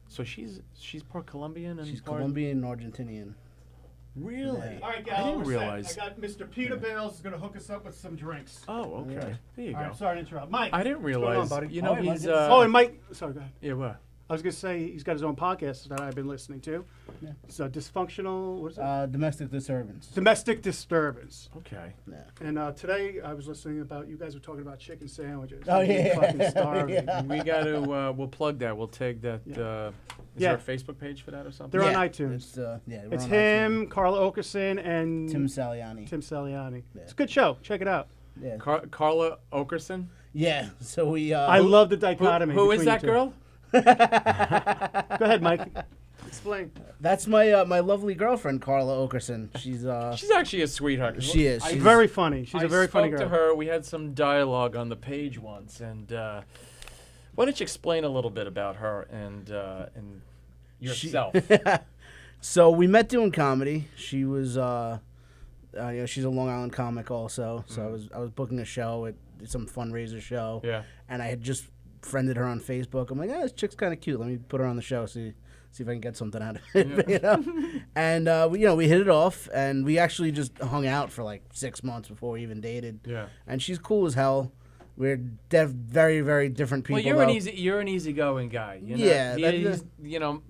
So she's part Colombian and She's part... Colombian and Argentinian. Really? Yeah. All right, I Gallo, didn't we're set. realize. I got Mr. Peter Bales is going to hook us up with some drinks. Oh, okay. Yeah. There you All go. right, sorry to interrupt. Mike. I didn't what's going on, realize. buddy? You know, Oh, yeah, he's. Mike, Oh, and Mike. Sorry, go ahead. Yeah, what? I was going to say he's got his own podcast that I've been listening to. Yeah. It's Dysfunctional, what is it? Domestic disturbance. Domestic Disturbance. Okay. Yeah. And today I was listening about, you guys were talking about chicken sandwiches. Oh, I'm yeah. fucking starving. Yeah. We got to. We'll plug that. We'll tag that. Yeah. Is Yeah. there a Facebook page for that or something? They're on Yeah, iTunes. It's, yeah, we're It's on him, Carla Okerson, and iTunes. Tim Saliani. Tim Saliani. Yeah. It's a good show. Check it out. Yeah. Carla Okerson. Yeah. So we. I love the dichotomy. Who is between that the two. girl? Go ahead, Mike. Explain. That's my my lovely girlfriend, Carla Okerson. She's She's actually a sweetheart. She is. I- She's Very funny. She's I a very funny spoke girl. to her. We had some dialogue on the page once, and why don't you explain a little bit about her and yourself? So we met doing comedy. She was she's a Long Island comic also. So I was booking a show at some fundraiser show. Yeah. And I had just friended her on Facebook. I'm like, this chick's kind of cute. Let me put her on the show. See if I can get something out of it. You know? And we hit it off, and we actually just hung out for like 6 months before we even dated. Yeah. And she's cool as hell. We're very, very different people. Well, you're though. you're an easygoing guy. You know? Yeah, He's,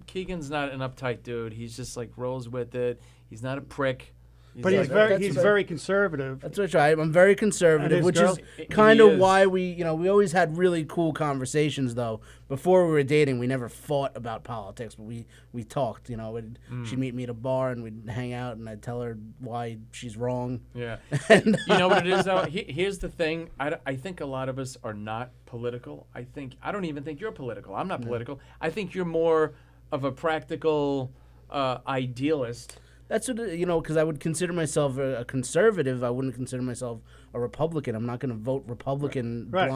Keegan's not an uptight dude. He's just like rolls with it. He's not a prick. But he's that's he's what- very conservative. That's what I try. I'm very conservative, his which girl- is kind of is. why we always had really cool conversations. Though before we were dating, we never fought about politics, but we talked. She'd meet me at a bar and we'd hang out, and I'd tell her why she's wrong. Yeah. And, You know what it is, though? Here's the thing. I think a lot of us are not political. I don't even think you're political. I'm not political. I think you're more of a practical idealist. That's what because I would consider myself a conservative. I wouldn't consider myself a Republican. I'm not going to vote Republican Right.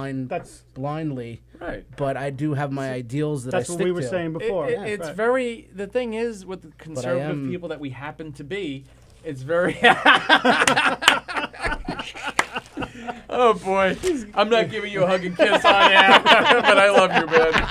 blindly. Right. But I do have my ideals that I That's stick what we were to. saying before. It's Right. very. The thing is, with the conservative am- people that we happen to be, it's very. Oh boy, I'm not giving you a hug and kiss on air, but I love you, man.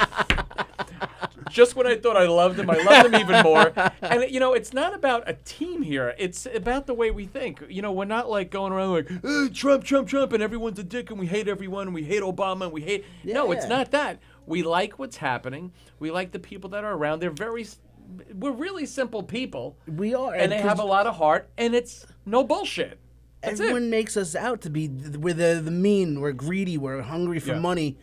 Just when I thought I loved him, I loved him even more. And it's not about a team here. It's about the way we think. We're not like going around like Trump, Trump, Trump, and everyone's a dick, and we hate everyone, and we hate Obama, and we hate. No, it's Yeah. not that. We like what's happening. We like the people that are around. We're really simple people. We are, And they have a lot of heart, and it's no bullshit. That's Everyone it. makes us out to be we're the mean, we're greedy, we're hungry for Yeah. money.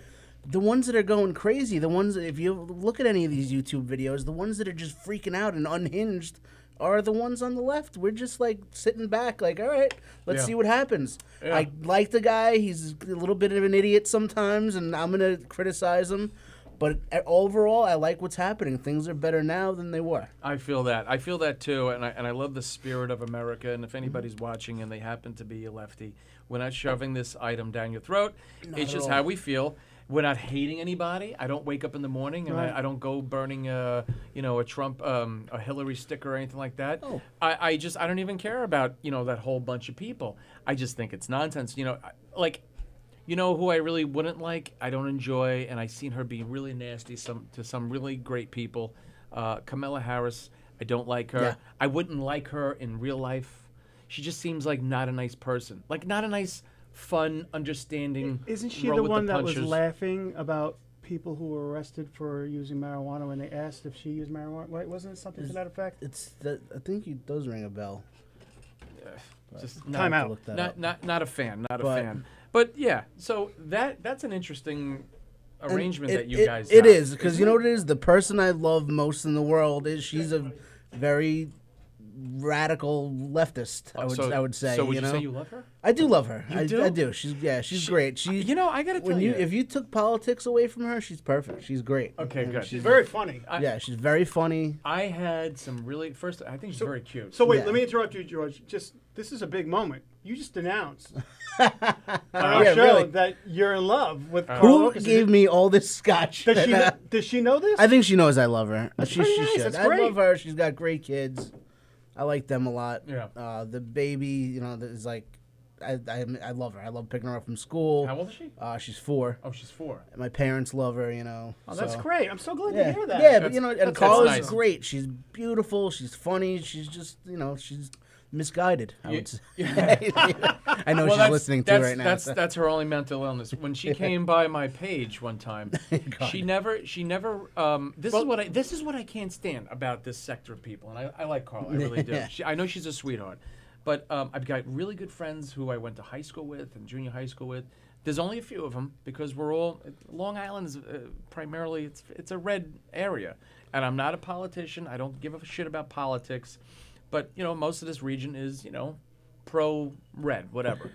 The ones that are going crazy, the ones that, if you look at any of these YouTube videos, the ones that are just freaking out and unhinged are the ones on the left. We're just like sitting back, like, all right, let's Yeah. see what happens. Yeah. I like the guy; he's a little bit of an idiot sometimes, and I'm gonna criticize him. But overall, I like what's happening. Things are better now than they were. I feel that. I feel that too, and I love the spirit of America. And if anybody's watching and they happen to be a lefty, we're not shoving this item down your throat. It's at just all. how we feel. We're not hating anybody. I don't wake up in the morning and Right. I don't go burning a Trump, a Hillary sticker or anything like that. Oh. I don't even care about that whole bunch of people. I just think it's nonsense. You know who I really wouldn't like? I don't enjoy, and I've seen her be really nasty to some really great people. Kamala Harris, I don't like her. Yeah. I wouldn't like her in real life. She just seems like not a nice person. Like not a nice, fun, understanding. Isn't she roll the with one that was punches. laughing about people who were arrested for using marijuana when they asked if she used marijuana? Wait, wasn't it something to that effect? I think it does ring a bell. Just Time I'll out. look that up. not a fan. Not a But- fan. But yeah, so that's an interesting And arrangement that you it, guys It have. is, because you know what it is? The person I love most in the world is she's a very radical leftist. I would say. So would you know? say you love her? I do love her. You do? I do. She's great. She, I gotta tell you, if you took politics away from her, she's perfect. She's great. Okay, good. She's very funny. She's very funny. I had some really I think she's very cute. So wait, Yeah. let me interrupt you, George. This is a big moment. You just announced Yeah, on our show really. that you're in love with Carl Who Oakerson. gave me all this scotch? Does she know this? I think she knows I love her. She pretty nice. should. That's I great. love her. She's got great kids. I like them a lot. Yeah. The baby, is like, I love her. I love picking her up from school. How old is she? She's 4. Oh, she's 4. My parents love her. Oh, that's so- great. I'm so glad Yeah, to hear that. yeah, but That's and Carla's nice. great. She's beautiful. She's funny. She's just, she's misguided. I would say. I know she's listening to right now. That's her only mental illness. When she came by my page one time, she never. This is what I can't stand about this sector of people, and I like Carla. I really do. I know she's a sweetheart, but I've got really good friends who I went to high school with and junior high school with. There's only a few of them because we're all Long Island is primarily it's a red area, and I'm not a politician. I don't give a shit about politics. But, most of this region is, pro-red, whatever.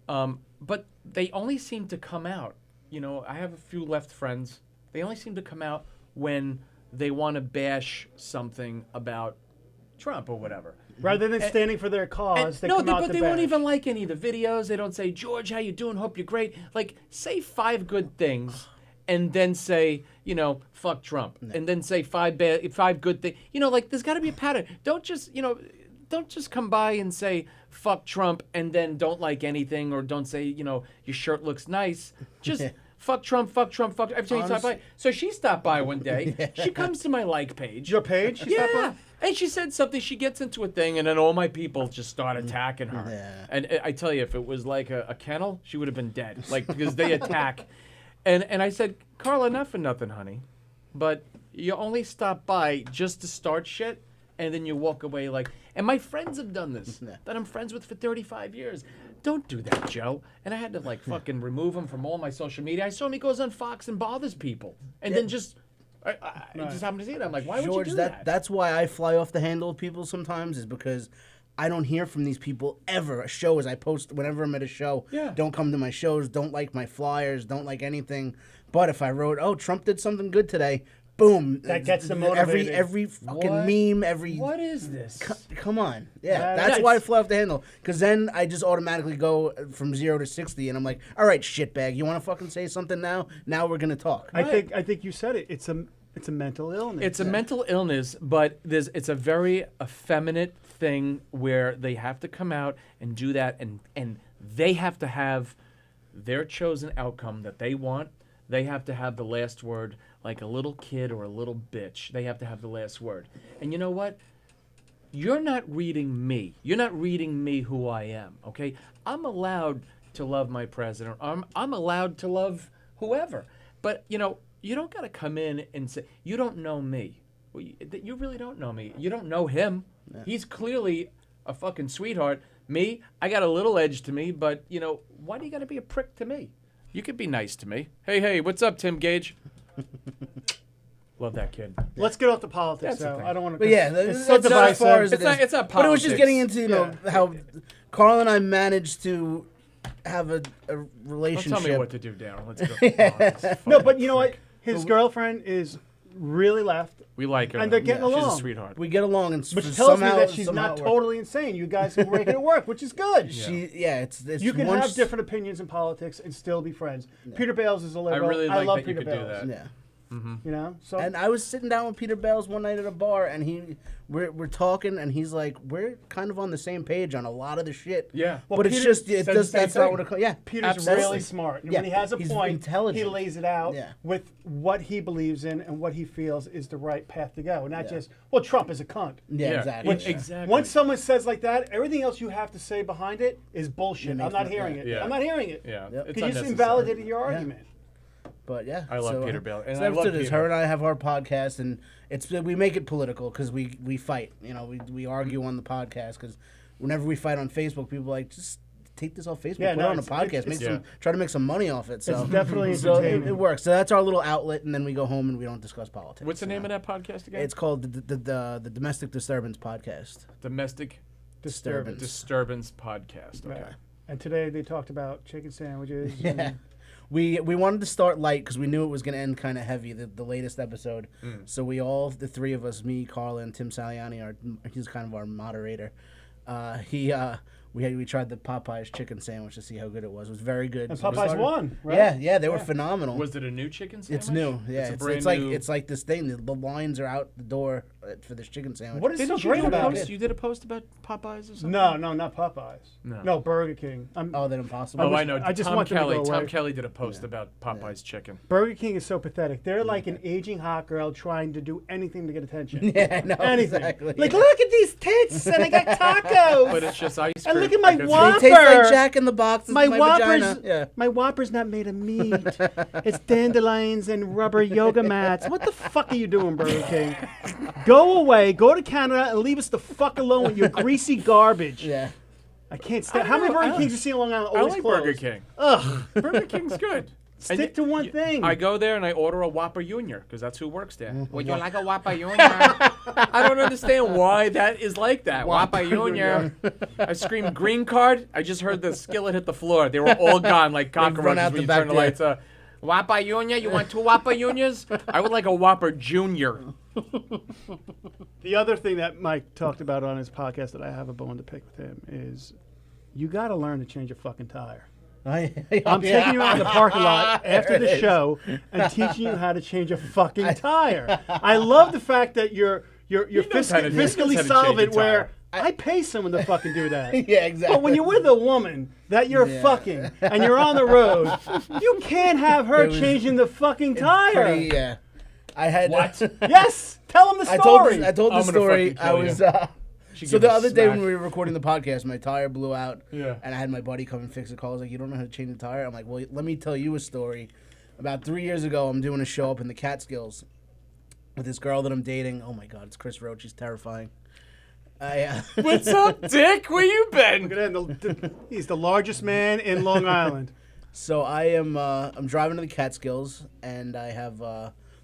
But they only seem to come out, I have a few left friends. They only seem to come out when they want to bash something about Trump or whatever. Rather than standing for their cause, they come out but to they won't bash. even like any of the videos. They don't say, George, how you doing? Hope you're great. Like, say 5 good things. And then say, fuck Trump, and then say 5 good things. There's got to be a pattern. Don't just come by and say fuck Trump and then don't like anything, or don't say, your shirt looks nice. Just fuck Trump, fuck Trump, fuck every time you stop by. So she stopped by one day. She comes to my like page. Your page? She stopped by? And she said something. She gets into a thing, and then all my people just start attacking her. Yeah. And I tell you, if it was like a kennel, she would have been dead. Because they attack. And I said, Carla, not for nothing, honey, but you only stop by just to start shit, and then you walk away like. And my friends have done this, that I'm friends with for 35 years. Don't do that, Joe. And I had to fucking remove him from all my social media. I saw him, he goes on Fox and bothers people, and then just. I just happened to see it. I'm like, why George, would you do that? That's why I fly off the handle with people sometimes, is because I don't hear from these people ever. Shows I post whenever I'm at a show. Yeah. Don't come to my shows. Don't like my flyers. Don't like anything. But if I wrote, "Oh, Trump did something good today," boom. That gets them motivated. Every fucking What? meme. Every. What is this? Come on. Yeah, That's- that's why I fly off the handle. Because then I just automatically go from 0 to 60, and I'm like, all right, shitbag, you want to fucking say something now? Now we're going to talk. I think you said it. It's a mental illness. It's a mental illness, but it's a very effeminate thing where they have to come out and do that, and they have to have their chosen outcome that they want. They have to have the last word, like a little kid or a little bitch. They have to have the last word. And you know what? You're not reading me. You're not reading me who I am, okay? I'm allowed to love my president. I'm allowed to love whoever. But, you don't got to come in and say, you don't know me. Well, you really don't know me. You don't know him. Yeah. He's clearly a fucking sweetheart. Me, I got a little edge to me, but, why do you got to be a prick to me? You could be nice to me. Hey, what's up, Tim Gage? Love that kid. Let's get off the politics, That's the though. thing. I don't want to. But yeah, it's that's so not as far divisive. as It's not But it was just politics. getting into, how Carl and I managed to have a Don't relationship. tell me what to do, Darren. Let's go. Oh, this is No, fucking but you know what? prick. His girlfriend is really left, We like her. and they're getting She's a along. sweetheart. We get along, and which for tells somehow, me that she's somehow not it worked. totally insane. You guys can make it work, which is good. It's You can once- have different opinions in politics and still be friends. Peter Bales is a liberal. really like love that you Peter could do Bales. that. Yeah. You know, so And I was sitting down with Peter Bales one night at a bar, and we're talking, and he's like, we're kind of on the same page on a lot of the shit. Yeah. Well, but it's Peter just says the same that's not thing. what it. Yeah, Peter's Absolutely. really smart, and Yeah, when he has a he's point, intelligent. he lays it out Yeah. with what he believes in and what he feels is the right path to go, not just Trump is a cunt. Yeah, exactly. Exactly. Once someone says like that, everything else you have to say behind it is bullshit. It I'm not- not hearing it. yeah. I'm not hearing it. Yeah. Yep. It's Because you just unnecessary. invalidated your argument. But yeah, I love Peter Bales, and so I love after this, Peter. her and I have our podcast, and we make it political because we fight. We argue on the podcast because whenever we fight on Facebook, people are like, just take this off Facebook, Yeah, put no, it on a it's- podcast, it's- try to make some money off it. So It's definitely so entertaining. it works. So that's our little outlet, and then we go home and we don't discuss politics. What's the name of that podcast again? It's called the Domestic Disturbance Podcast. Domestic Disturbance. Disturbance Podcast. Okay. Right. And today they talked about chicken sandwiches. Yeah. and- We wanted to start light because we knew it was going to end kind of heavy, the latest episode. So the three of us, me, Carla, and Tim Saliani, he's kind of our moderator. We tried the Popeyes chicken sandwich to see how good it was. It was very good. And So we Popeyes started- won, right? Yeah, they were phenomenal. Was it a new chicken sandwich? It's new. Yeah, a it's brand like new- it's like this thing. The lines are out the door for this chicken sandwich. What is Didn't so you great do a about post? it? You did a post about Popeyes or something? No, not Popeyes. No. Burger King. Oh, that impossible. Oh, wish- I know. I just Tom want them to Kelly. go Tom away. Kelly did a post about Popeyes chicken. Burger King is so pathetic. They're like an aging hot girl trying to do anything to get attention. Yeah, I know. Anything. Exactly. Like, yeah. look at these tits, and I got tacos. But it's just ice cream. And look at my Like, it's- Whopper. They taste like Jack in the Box. This my is my Whopper's, vagina. Yeah. my Whopper's not made of meat. It's dandelions and rubber yoga mats. What the fuck are you doing, Burger King? Go away. Go to Canada and leave us the fuck alone with your greasy garbage. Yeah. I can't stand. How many Burger Kings you see in Long Island? I Always like closed. Burger King. Ugh. Burger King's good. Stick to one thing. I go there and I order a Whopper Junior because that's who works there. Would you like a Whopper Junior? I don't understand why that is like that. Whopper Junior. I screamed green card. I just heard the skillet hit the floor. They were all gone like run cockroaches out when the you back turn the door. lights on. Whopper Junior? You want 2 Whopper Juniors? I would like a Whopper Junior. The other thing that Mike talked about on his podcast that I have a bone to pick with him is you got to learn to change a fucking tire. I'm taking you out in the parking lot after the show and teaching you how to change a fucking tire. I love the fact that you're knows how to- he knows how to fiscally change solvent a where tire. I pay someone to fucking do that. Yeah, exactly. But when you're with a woman that you're fucking and you're on the road, you can't have her It was- changing the fucking tire. Pretty, yeah. I had What? Yes, tell them the I story. told the I'm gonna story. fucking I kill was you. She so gives the a other day smack. when we were recording the podcast, my tire blew out. Yeah. And I had my buddy come and fix the car. I was like, "You don't know how to change the tire?" I'm like, "Well, let me tell you a story. About 3 years ago, I'm doing a show up in the Catskills with this girl that I'm dating. Oh my God, it's Chris Roach. She's terrifying. What's up, Dick? Where you been? Look at that, he's the largest man in Long Island. So I'm driving to the Catskills, and I have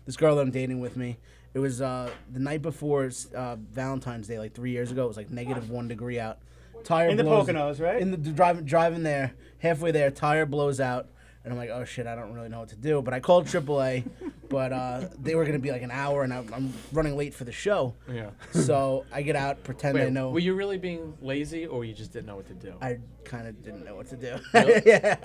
this girl that I'm dating with me. It was the night before Valentine's Day, like 3 years ago. It was like -1 degree out. Tire In the blows, Poconos, right? In the driving there, halfway there, tire blows out, and I'm like, oh shit, I don't really know what to do. But I called AAA, but they were gonna be like an hour, and I'm running late for the show. Yeah. So I get out, pretend I Wait, know. were you really being lazy or you just didn't know what to do? I kind of didn't know what to do. Really? Yeah,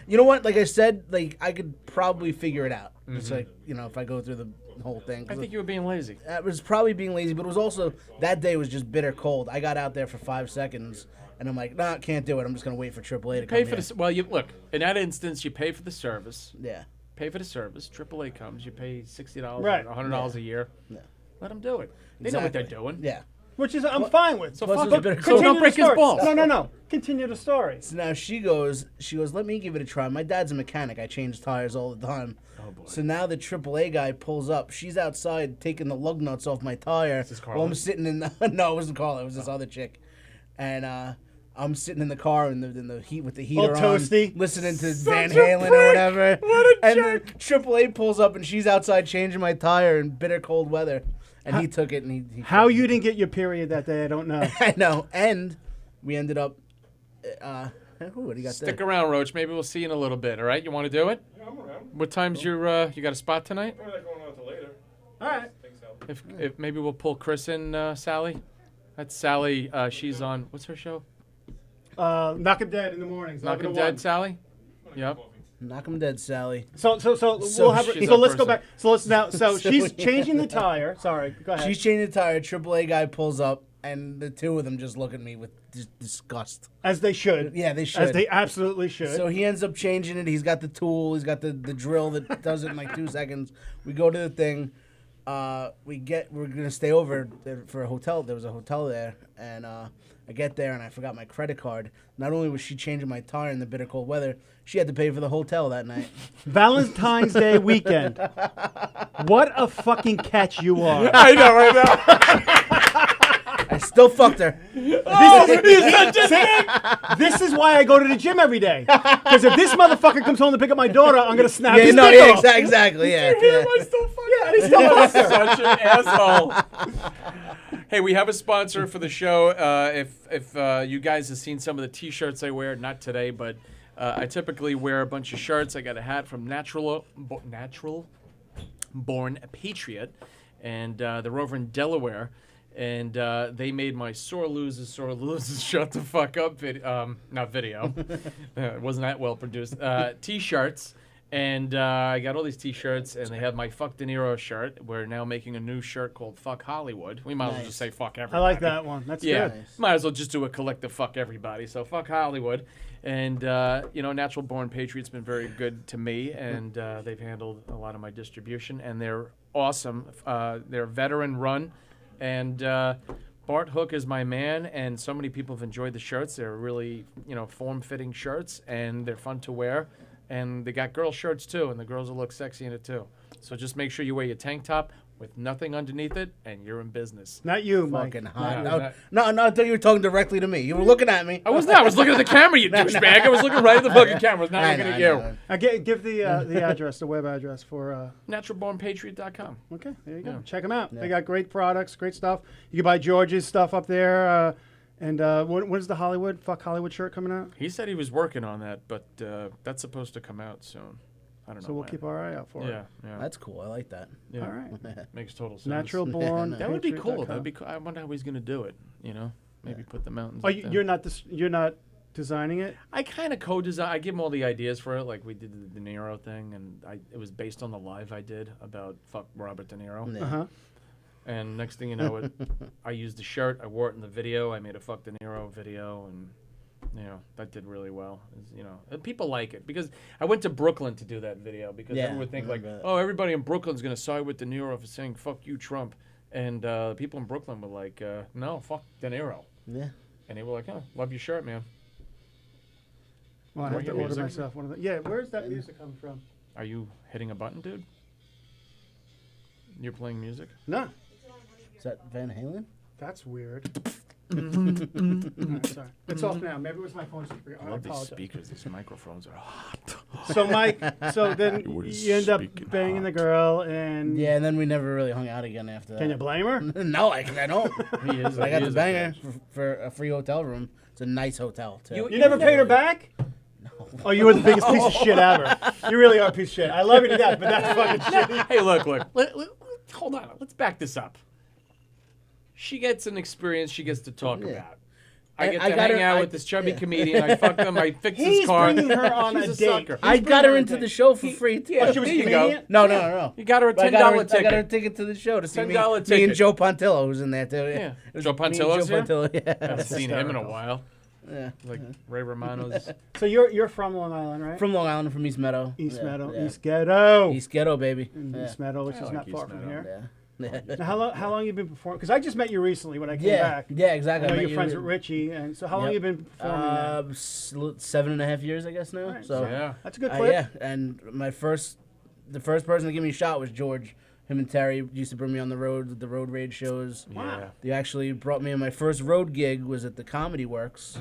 you know what? Like I said, like I could probably figure it out. It's like if I go through the whole thing. I think you were being lazy. I was probably being lazy, but it was also that day was just bitter cold. I got out there for 5 seconds, and I'm like, nah, can't do it. I'm just gonna wait for AAA to come Pay for here. the well. You look in that instance. You pay for the service. Yeah, Pay for the service. AAA comes. You pay $60, Right. $100 a year. Yeah. Let them do it. They know what they're Exactly. doing. Yeah. Which is I'm fine with. So Plus fuck it was it. a bit of So cold. don't break his story. balls. No. Continue the story. So now she goes, let me give it a try. My dad's a mechanic. I change tires all the time. Oh boy. So now the AAA guy pulls up. She's outside taking the lug nuts off my tire. this While Carla? I'm sitting in the no, it wasn't Carla. It was this other chick, and I'm sitting in the car in the heat with the heater on, toasty. listening to Such Van a Halen prick. or whatever. What a and jerk. then AAA pulls up and she's outside changing my tire in bitter cold weather, and he took it and he How you didn't get your period that day, I don't know. I know, and we ended up. What do you got Stick there? around, Roach. Maybe we'll see you in a little bit. All right? You want to do it? Yeah, I'm around. What time's your? You got a spot tonight? We're not going on until later. All right. I think so. If maybe we'll pull Chris in, Sally. That's Sally. She's on. What's her show? Knock him dead in the mornings. Knock 11 Him to 1. Dead, Sally. Yep. Knock 'em dead, Sally. So we'll have. she's So a let's go person. back. So let's now. So So, she's yeah. changing the tire. Sorry, go ahead. She's changing the tire. AAA guy pulls up, and the two of them just look at me with disgust. As they should. Yeah, they should. As they absolutely should. So he ends up changing it. He's got the tool. He's got the drill that does it in like 2 seconds. We go to the thing. We're gonna stay over there for a hotel. There was a hotel there, and I get there and I forgot my credit card. Not only was she changing my tire in the bitter cold weather, she had to pay for the hotel that night. Valentine's Day weekend. What a fucking catch you are. I know. Still fucked her. This is why I go to the gym every day. Because if this motherfucker comes home to pick up my daughter, I'm gonna snap his dick off. Exactly. Yeah. Yeah. Such an asshole. Hey, we have a sponsor for the show. If you guys have seen some of the T-shirts I wear, not today, but I typically wear a bunch of shirts. I got a hat from Natural Born Patriot, and they're over in Delaware, and they made my sore loses shut the fuck up not video. It wasn't that well produced. T-shirts. And I got all these T-shirts, and they have my Fuck De Niro shirt. We're now making a new shirt called Fuck Hollywood. We might as well just say Fuck Everybody. I like that one. That's good. Nice. Might as well just do a collective Fuck Everybody. So Fuck Hollywood. And, Natural Born Patriot's been very good to me, and they've handled a lot of my distribution, and they're awesome. They're veteran-run, and Bart Hook is my man, and so many people have enjoyed the shirts. They're really, form-fitting shirts, and they're fun to wear. And they got girl shirts too, and the girls will look sexy in it too. So just make sure you wear your tank top with nothing underneath it, and you're in business. Not you, Mike. Fucking hot. No, I thought you were talking directly to me. You were looking at me. I was not. I was looking at the camera, you douchebag. I was looking right at the fucking camera. I was not looking at you. Give the address, the web address for. Naturalbornpatriot.com. Okay, there you go. Check them out. Yeah. They got great products, great stuff. You can buy George's stuff up there. And when is the Fuck Hollywood shirt coming out? He said he was working on that, but that's supposed to come out soon. I don't know. So we'll keep our eye out for it. Yeah. That's cool. I like that. Yeah. All right. Makes total sense. Natural Born. That would be cool. That'd be cool. I wonder how he's going to do it, Maybe put the mountains Oh, up there. you're not designing it? I kind of co-design. I give him all the ideas for it. Like we did the De Niro thing, and it was based on the live I did about Fuck Robert De Niro. Yeah. Uh-huh. And next thing you know, I used the shirt. I wore it in the video. I made a Fuck De Niro video, and that did really well. And people like it because I went to Brooklyn to do that video because everyone would think oh, everybody in Brooklyn's gonna side with De Niro for saying "fuck you, Trump," and people in Brooklyn were like, "No, fuck De Niro." Yeah. And they were like, "Oh, love your shirt, man." Well, I have to order myself one of them. Yeah, where's that music coming from? Are you hitting a button, dude? You're playing music? No. Is that Van Halen? That's weird. Right, sorry. It's off now. Maybe it was my phone speaker. I love these speakers. These microphones are hot. So, Mike, then you end up banging the girl, and Yeah, and then we never really hung out again after that. can you blame her? No, I don't. He is. I got he the is banger for a free hotel room. It's a nice hotel, too. You never paid her back? No. Oh, you were the biggest piece of shit ever. You really are a piece of shit. I love you to death, but that's fucking shitty. Hey, look. Hold on. Let's back this up. She gets an experience she gets to talk about. I get to hang out with this chubby comedian. I fucked him. I fixed his car. He's bringing her on She's a a date. sucker. I got her into the show for free. Too. Yeah, She was there you go. comedian? No. You got her a But $10 I got her a ticket. ticket to the show to see me, $10 me and ticket. Joe Pontillo, who's in there too. Yeah. It was Joe me and Pontillo's Joe here? Pontillo, I yeah. haven't seen him in a while. Yeah. Like Ray Romano's. So you're from Long Island, right? From Long Island, from East Meadow. East Yeah, Meadow. yeah. East Ghetto. East Ghetto, baby. East Meadow, which I is like not East far from Meadow. here. Yeah. Now, how long you been performing? Because I just met you recently when I came back. Yeah, exactly. I know met you're you friends with Richie, and so how long Yep. you been performing? Now? 7.5 years, I guess now. Right, So Yeah. That's a good clip. yeah, and the first person to give me a shot was George. Him and Terry used to bring me on the road, the road raid shows. Yeah. They actually brought me in. My first road gig was at the Comedy Works,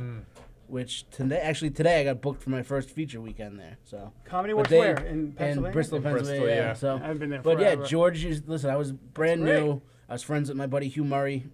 which today I got booked for my first feature weekend there. So Comedy But Works they- where? In Pennsylvania? in Bristol, In Pennsylvania. Bristol, yeah. yeah. So I haven't been there But forever. yeah, George listen. I was brand great. new. I was friends with my buddy Hugh Murray.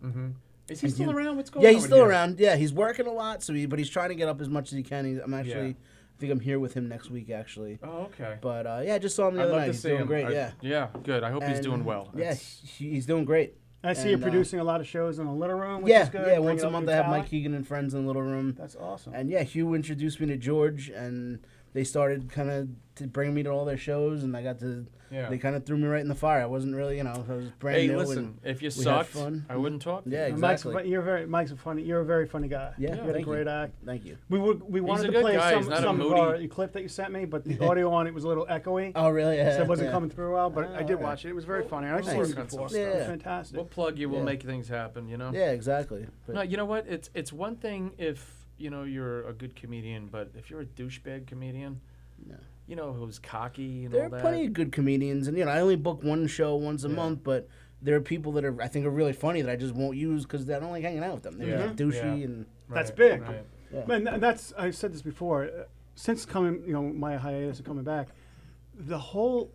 Is he still around? What's going Yeah, on? he's still around. Yeah, he's working a lot, but he's trying to get up as much as he can. I think I'm here with him next week actually. Oh, okay. But I just saw him the I'd other love night. to He's see doing him. great. Yeah. Yeah, good. I hope he's And, doing well. Yeah, That's- he's doing great. I see you And, producing a lot of shows in the Little Room, which Yeah, is good. yeah. bringing Once a up month new I have talent. Mike Keegan and friends in the Little Room. That's awesome. And yeah, Hugh introduced me to George, and they started kind of to bring me to all their shows, and I got to. Yeah. They kind of threw me right in the fire. I wasn't really, I was brand Hey, new. listen. and If you we had sucked, fun. I wouldn't talk. to Yeah, you. exactly. You're a very funny guy. Yeah, you had a thank great you. act. Thank you. We wanted a to good play guy. He's some not a of moody- our clip that you sent me, but the audio on it was a little echoey, Oh, really? Yeah. so it wasn't yeah. coming through well. But I did alright. watch it. It was very funny. I've we'll seen work it on before. some It was stuff. fantastic. We'll plug you. We'll Yeah. make things happen. Yeah, exactly. But No, you know what? It's one thing if you're a good comedian, but if you're a douchebag comedian, who's cocky and there all are that. plenty of good comedians, and I only book one show once a month, but there are people that I think are really funny that I just won't use because I don't like hanging out with them. They're Yeah. just douchey Yeah. and That's big. Right. Yeah. And that's I said this before. Since coming, my hiatus and coming back, the whole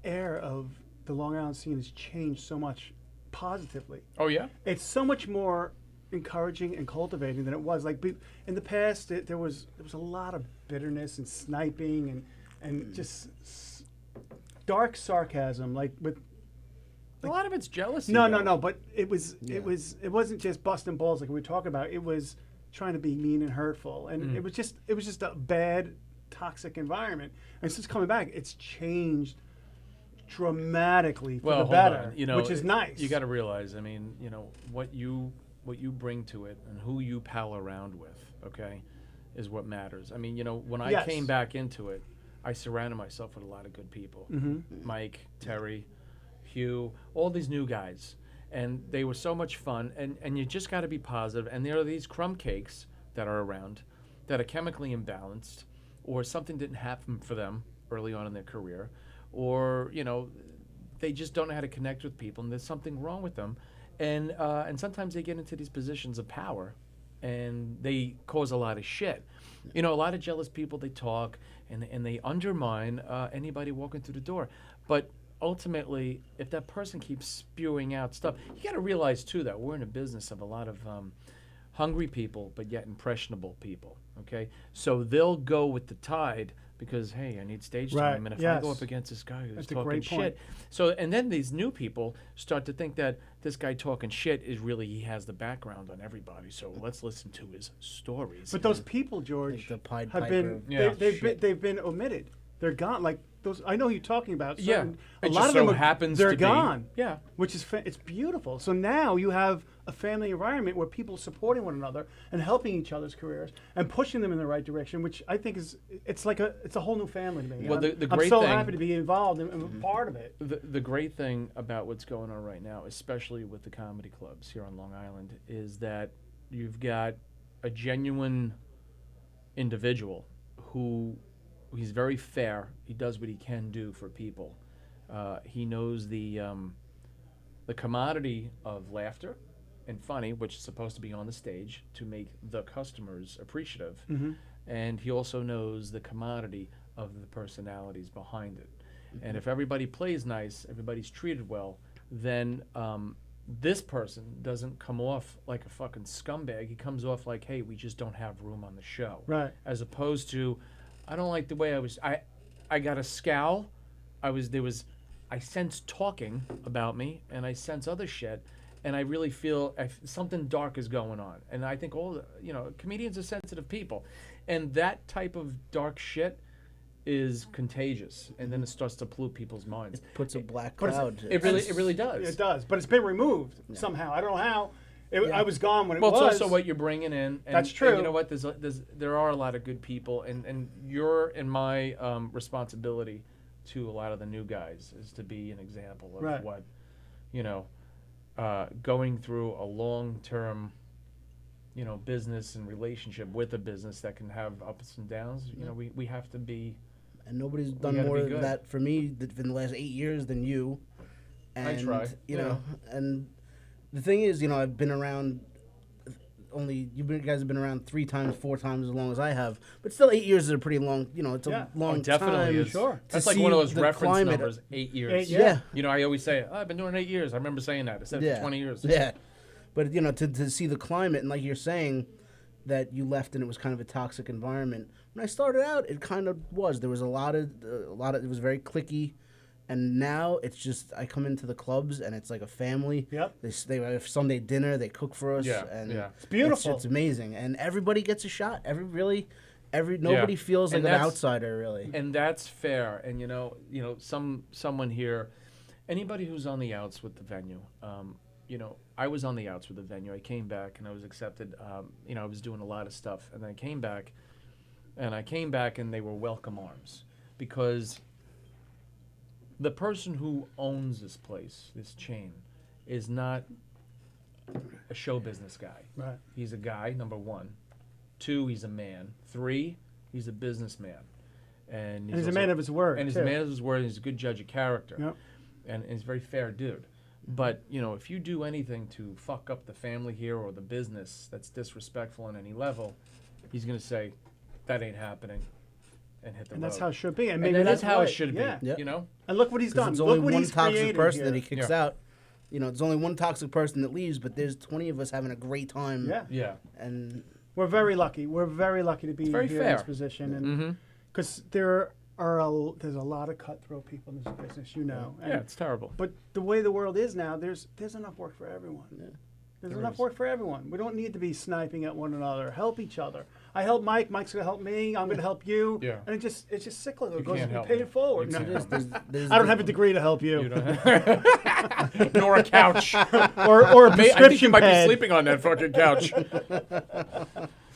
air of the Long Island scene has changed so much positively. Oh yeah. It's so much more encouraging and cultivating than it was. Like in the past, there was a lot of bitterness and sniping and just dark sarcasm. Like with A lot of it's jealousy. no, though. but it wasn't just busting balls like we were talking about. It was trying to be mean and hurtful, and it was just a bad, toxic environment. And since coming back, it's changed dramatically for the hold better, on. which is nice. You got to realize, I mean, what you bring to it and who you pal around with, okay, is what matters. I mean, when I Yes. came back into it, I surrounded myself with a lot of good people. Mike, Terry, Hugh, all these new guys. And they were so much fun. And you just got to be positive. And there are these crumb cakes that are around that are chemically imbalanced, or something didn't happen for them early on in their career, or, they just don't know how to connect with people, and there's something wrong with them. And sometimes they get into these positions of power, and they cause a lot of shit. A lot of jealous people, they talk, and they undermine anybody walking through the door. But ultimately, if that person keeps spewing out stuff, you got to realize, too, that we're in a business of a lot of hungry people, but yet impressionable people, okay? So they'll go with the tide because, hey, I need stage Right, time, and if I go yes. up against this guy who's That's a talking great point. shit. So, and then these new people start to think that this guy talking shit is really, he has the background on everybody, so let's listen to his stories. But those people, George, Like the Pied have Piper been of Yeah. they've been omitted. They're gone. Like those, I know who you're talking about. Yeah. certain- It a just lot of so them happens they're to be. gone. Yeah. which is it's beautiful. So now you have a family environment where people are supporting one another and helping each other's careers and pushing them in the right direction, which I think it's a whole new family to me. Well, I'm, the I'm great so thing- happy to be involved and a part of it. The great thing about what's going on right now, especially with the comedy clubs here on Long Island, is that you've got a genuine individual who he's very fair. He does what he can do for people. He knows the commodity of laughter and funny, which is supposed to be on the stage to make the customers appreciative. And he also knows the commodity of the personalities behind it. And if everybody plays nice, everybody's treated well, then this person doesn't come off like a fucking scumbag. He comes off like, hey, we just don't have room on the show. Right. As opposed to, I don't like the way I got a scowl. I sense talking about me, and I sense other shit, and I really feel something dark is going on. And I think comedians are sensitive people, and that type of dark shit is contagious, and then it starts to pollute people's minds. puts a black But it's- cloud. It really does. It does, but it's been removed somehow. I don't know how. I was gone when it Well, was. it's also what you're bringing in. And, That's and true. you know what? There are a lot of good people, and your and my responsibility to a lot of the new guys is to be an example of Right. what, going through a long-term, business and relationship with a business that can have ups and downs. We have to be. And nobody's done gotta more be of good. that for me in the last 8 years than you. And, try, and the thing is, I've been around. You guys have been around 3 times, 4 times as long as I have, but still 8 years is a pretty long. It's Yeah. a long Definitely time. is. Sure. That's to like one of see those the reference climate- numbers. 8 years. Yeah. Yeah. I always say, I've been doing 8 years. I remember saying that. I said it for 20 years. Yeah, but to see the climate and like you're saying that you left and it was kind of a toxic environment. When I started out, it kind of was. There was a lot of it was very cliquey, and now it's just I come into the clubs and it's like a family. Yep. They have Sunday dinner. They cook for us. Yeah, And yeah. It's beautiful. It's amazing, and everybody gets a shot. Nobody feels like And an that's- outsider really. And that's fair. And someone here, anybody who's on the outs with the venue, I was on the outs with the venue. I came back and I was accepted. I was doing a lot of stuff, and then I came back, and they were welcome arms, because the person who owns this place, this chain, is not a show business guy. Right. He's a guy, number 1. 2, he's a man. 3, he's a businessman. And he's a also- man of his word. And he's too. a man of his word, and he's a good judge of character. Yep. And he's a very fair dude. But, you know, if you do anything to fuck up the family here or the business that's disrespectful on any level, he's going to say, that ain't happening, and hit the road. And that's how it should be. And And maybe that's how right. it should be, Yeah. you know? And look what he's done. There's Look only what one he's toxic created person here. that he kicks out. You know, there's only one toxic person that leaves, but there's 20 of us having a great time. Yeah. Yeah. And We're very lucky. We're very lucky to be very here in fair. this position. And Mm-hmm. because there's a lot of cutthroat people in this business, you know. And, Yeah, it's terrible. But the way the world is now, there's enough work for everyone. There's There enough is. work for everyone. We don't need to be sniping at one another. Help each other. I help Mike. Mike's gonna help me. I'm gonna help you. Yeah. And it's just cyclical. It You goes can't you help pay me. it forward. You No. can't there's I don't have a degree to help you. You don't have nor a couch. or a I think you prescription might pad. be sleeping on that fucking couch.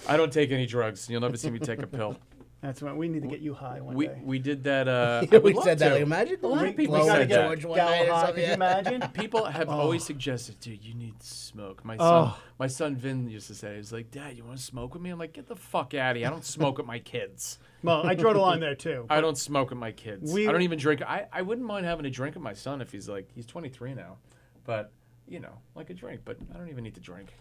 I don't take any drugs. You'll never see me take a pill. That's right. We need to get you high one We day. we did that. I would we love said that. to. Like, imagine A lot of people blowing said that. George one Gallo night or high. something. Could you imagine? People have always suggested, dude, you need to smoke. Oh. My son Vin used to say, he's like, Dad, you want to smoke with me? I'm like, get the fuck out of here. I don't smoke with my kids. Well, I draw the line there too. I don't smoke with my kids. We- I don't even drink. I wouldn't mind having a drink with my son if he's 23 now, but you know, like a drink. But I don't even need to drink.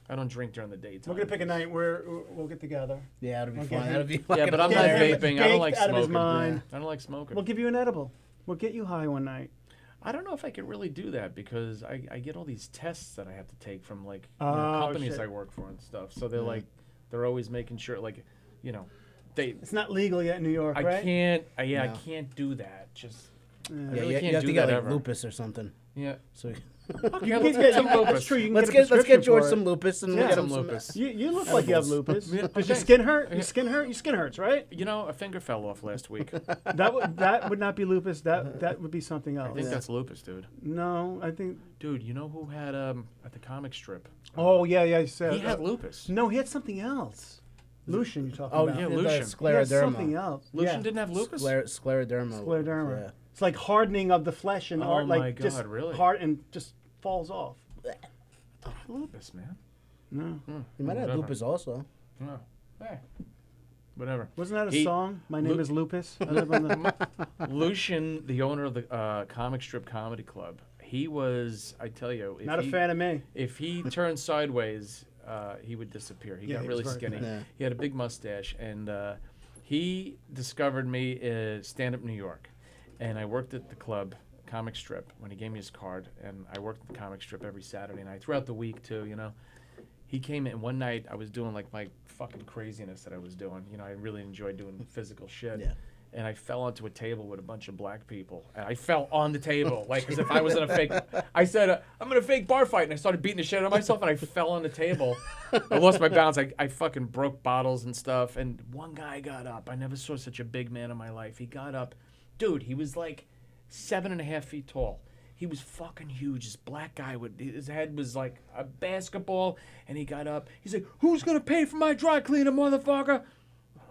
I don't drink during the daytime. We're gonna pick a night where we'll get together. Yeah, it'll be Okay. fun. That'll be Yeah, but I'm not Yeah, vaping. I don't like baked out of his smoking. mind. I don't like smoking. We'll give you an edible. We'll get you high one night. I don't know if I could really do that because I get all these tests that I have to take from you know, Oh, companies shit. I work for and stuff. So they're always making sure you know, they It's not legal yet in New York, right? I can't I No. can't do that. Just Yeah. I Yeah, really you can't have do to get that like ever. lupus or something. Yeah. So Yeah, You let's can get some that's lupus. true. You can let's get a get prescription George for some it. lupus and Yeah. get him Some some lupus. You look like you have Edibles. lupus. Yeah, Does your thanks. skin hurt? Your skin hurt? Your skin hurts, right? You know, a finger fell off last week. I That would not be lupus. That would be something else. think that's lupus, dude. No, I think. Dude, you know who had at the comic strip? Oh yeah, you said He had lupus. No, he had something else. Lucian, you're talking Oh about. yeah, the Lucian. He had scleroderma. something else. Lucian yeah. didn't have lupus. Scleroderma. Scleroderma. Yeah. It's like hardening of the flesh and Oh art, my like just God, really? hard and just falls off. Lupus, man. No, You might have Whatever. lupus also. Oh, hey, whatever. wasn't that a He- song? My name Lu- is Lupus. I live on the. Lucian, the owner of the comic strip comedy club, he was. I tell you, if Not a he, fan of me. If he turned sideways, he would disappear. He Yeah, got he really was very skinny. thin. Yeah. He had a big mustache, and he discovered me at Stand Up New York, and I worked at the club comic strip when he gave me his card, and I worked at the comic strip every Saturday night throughout the week too. You know, he came in one night. I was doing like my fucking craziness that I was doing. You know, I really enjoyed doing physical shit. Yeah. And I fell onto a table with a bunch of black people. And I fell on the table, like as if I was in a fake. I said, I'm in a fake bar fight. And I started beating the shit out of myself. And I fell on the table. I lost my balance. I fucking broke bottles and stuff. And one guy got up. I never saw such a big man in my life. He got up. Dude, he was like 7.5 feet tall. He was fucking huge. This black guy, his head was like a basketball. And he got up. He's like, who's going to pay for my dry cleaner, motherfucker?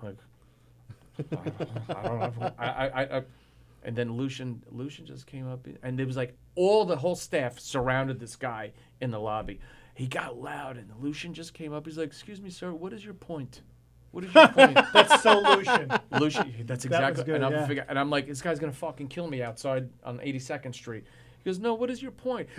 I'm like, I don't know. And then Lucian just came up, and it was like the whole staff surrounded this guy in the lobby. He got loud, and Lucian just came up. He's like, "Excuse me, sir, what is your point? What is your point?" That's so Lucian. Lucian, that's That was exactly. good, and, yeah. and I'm like, this guy's gonna fucking kill me outside on 82nd Street. He goes, "No, what is your point?"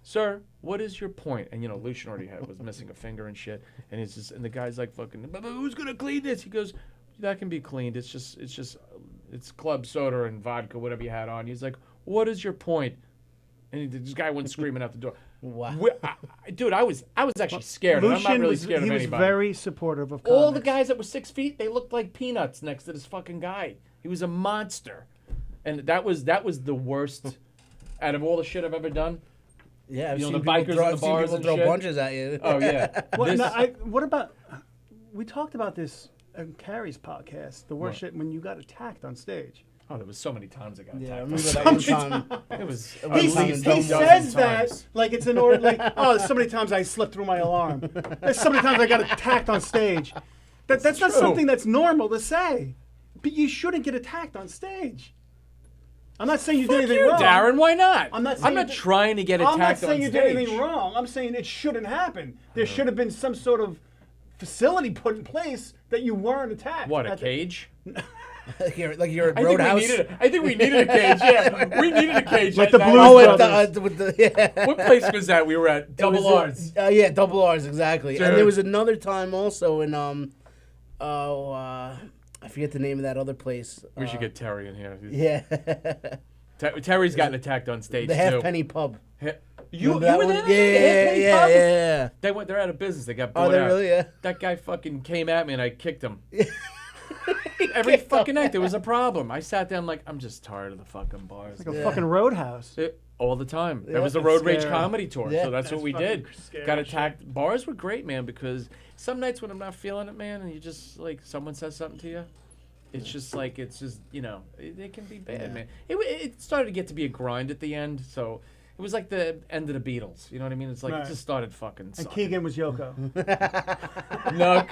Sir, what is your point? And you know, Lucian already was missing a finger and shit. And he's just, and the guy's like, "Fucking, who's gonna clean this?" He goes, "That can be cleaned. It's club soda and vodka, whatever you had on." He's like, "What is your point?" And this guy went screaming out the door. Wow. Dude, I was actually scared. And I'm not Lucian really was scared of he was anybody. very supportive of All the comics. guys that were 6 feet, they looked like peanuts next to this fucking guy. He was a monster, and that was the worst out of all the shit I've ever done. Yeah, I've You know, seen the people bikers throw, in the I've seen bars people and throw shit? punches at you. Oh yeah. What, This- what about? We talked about this on Carrie's podcast. The worst shit when you got attacked on stage. oh, there was so many times I got Yeah, I attacked. remember that one time. It was He- at least he a He dozen says that times. like it's an order. Like, oh, so many times I slipped through my alarm. There's so many times I got attacked on stage. That's not true. something that's normal to say. But you shouldn't get attacked on stage. I'm not saying you did Fuck anything you, wrong. Darren. Why not? I'm not saying trying to get attacked I'm not on saying you stage. did anything wrong. I'm saying it shouldn't happen. There should have been some sort of facility put in place that you weren't attacked. What, a At the- cage? like you're at I think Roadhouse. I think we needed a cage. Yeah, we needed a cage. Like that the night. Blues Oh, Brothers. with the yeah. What place was that we were at? Double R's. Yeah, double R's exactly. Dude. And there was another time also in I forget the name of that other place. We should get Terry in here. Yeah, Terry's gotten attacked on stage the too. Halfpenny Pub. You Remember that were one? there? Yeah, Halfpenny yeah. Pub? They're out of business. They got Oh, bought they out. really? Yeah. That guy fucking came at me and I kicked him. Every fucking night there was a problem. I sat there, I'm like, I'm just tired of the fucking bars. Like a fucking roadhouse. All the time. That was the that's Road Rage scary. comedy tour. Yeah. So that's what we did. scary Got shit. attacked. Bars were great, man, because some nights when I'm not feeling it, man, and you just, like, someone says something to you, it's just like, it can be bad, man. It started to get to be a grind at the end, so it was like the end of the Beatles. You know what I mean? It's like, Right. it just started fucking And sucking. Keegan was Yoko. No,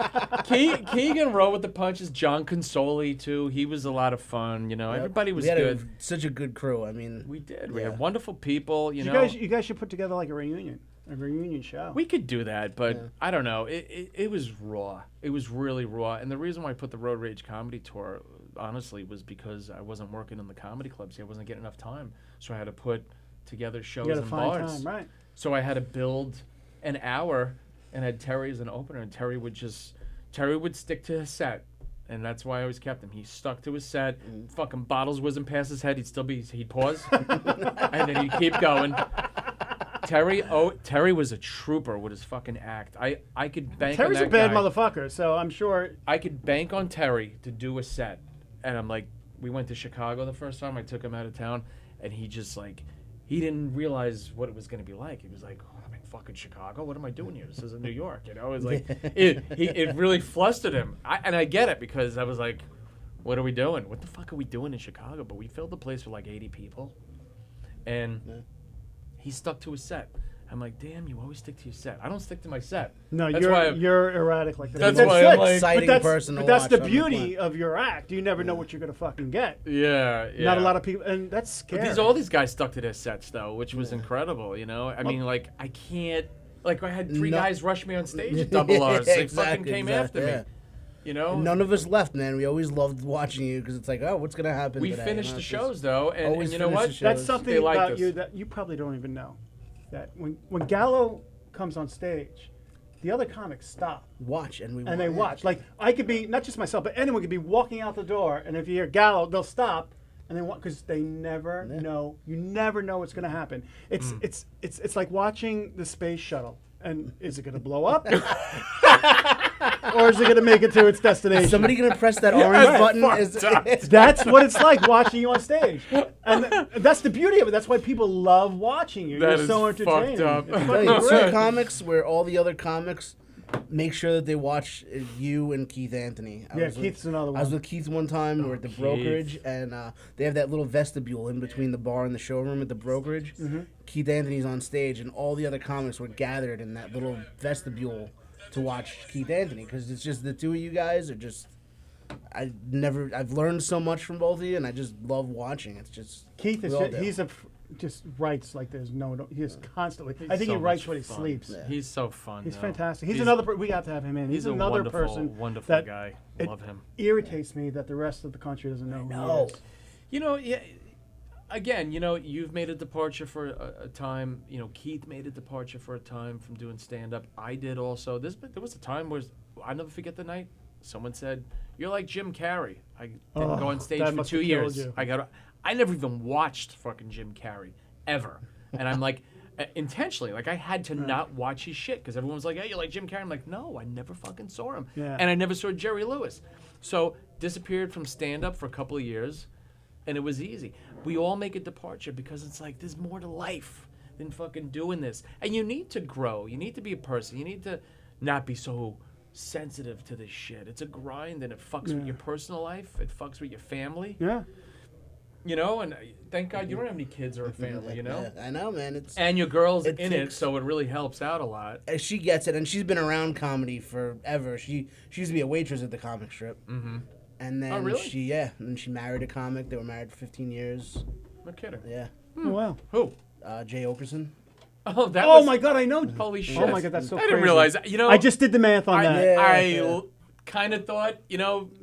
Keegan rolled with the punches. John Consoli, too. He was a lot of fun, you know. Everybody was we had good. such a good crew. I mean, We did. We Yeah. had wonderful people, you You know. guys should put together like a reunion show. We could do that, but I don't know. It was raw. It was really raw. And the reason why I put the Road Rage comedy tour, honestly, was because I wasn't working in the comedy clubs. I wasn't getting enough time. So I had to put together shows You gotta and find bars. time, right? So I had to build an hour and had Terry as an opener. And Terry would stick to his set. And that's why I always kept him. He stuck to his set. Fucking bottles whizzing past his head. He'd pause. And then he'd keep going. Terry was a trooper with his fucking act. I could bank Terry's on a that bad guy. motherfucker, so I'm sure. I could bank on Terry to do a set. And I'm like, we went to Chicago the first time. I took him out of town. And he just like, he didn't realize what it was going to be like. He was like, oh, I'm in fucking Chicago. What am I doing here? This is in New York. You know, it was like, it really flustered him. And I get it because I was like, what are we doing? What the fuck are we doing in Chicago? But we filled the place with like 80 people. And he stuck to his set. I'm like, damn, you always stick to your set. I don't stick to my set. No, That's why you're erratic like that. That's But why good. I'm like- Exciting but that's, person to but that's watch the on the beauty planet. of your act. You never know what you're gonna fucking get. Yeah. Not a lot of people, and that's scary. But all these guys stuck to their sets though, which was incredible. You know, I mean, like I can't. Like I had three No. guys rush me on stage at Double R's. They fucking came after yeah. me. You know, None of us left, man. We always loved watching you because it's like, oh, what's gonna happen? we today? finished You know, the it's just- shows though, and always you know finish what? the shows. That's something They like about this. you that you probably don't even know. That when Gallo comes on stage, the other comics stop watch and we and they watch. Like I could be not just myself, but anyone could be walking out the door, and if you hear Gallo, they'll stop and they want because they never know. You never know what's going to happen. It's like watching the space shuttle. And is it going to blow up? Or is it going to make it to its destination? Is somebody gonna press that orange button? That's what it's like watching you on stage. And that's the beauty of it. That's why people love watching you. That You're is so entertaining. fucked up. It's Tell fucking you, great. some comics where all the other comics make sure that they watch you and Keith Anthony. Yeah, Keith's another I was one. with Keith one time. We were at the brokerage, and they have that little vestibule in between the bar and the showroom at the brokerage. Mm-hmm. Keith Anthony's on stage, and all the other comics were gathered in that little vestibule to watch Keith Anthony because it's just the two of you guys are just. I've learned so much from both of you, and I just love watching. It's just Keith is we all do. just writes like there's no. He is constantly. I think so he writes much when he fun. sleeps. He's so fun. He's though. fantastic. He's another. We got to have him in. He's a another wonderful, person. wonderful that guy. it Love him. Irritates me that the rest of the country doesn't know who he is. You know, yeah. Again, you know, you've made a departure for a time. You know, Keith made a departure for a time from doing stand-up. I did also. There was a time where I'll never forget the night someone said, "You're like Jim Carrey." I didn't go on stage that for must 2 have killed years. you. I never even watched fucking Jim Carrey ever, and I'm like. Intentionally, like I had to not watch his shit because everyone was like, "Hey, you like Jim Carrey?" I'm like, "No, I never fucking saw him," Yeah. and I never saw Jerry Lewis. So disappeared from stand-up for a couple of years, and it was easy. We all make a departure because it's like there's more to life than fucking doing this, and you need to grow. You need to be a person. You need to not be so sensitive to this shit. It's a grind, and it fucks with your personal life. It fucks with your family. Yeah. You know, and thank God you don't have any kids or a family. You know. Yeah, I know, man. It's And your girl's It in it, takes- so it really helps out a lot. she gets it, and she's been around comedy forever. She used to be a waitress at the comic strip, and then really? and she married a comic. They were married for 15 years. No kidding. Yeah, Oh, wow. Who? Jay Okerson. Oh, that Oh was, my God, I know. Holy shit. Oh my God, that's so I crazy. didn't realize. You know, I just did the math on that. Yeah. kind of thought,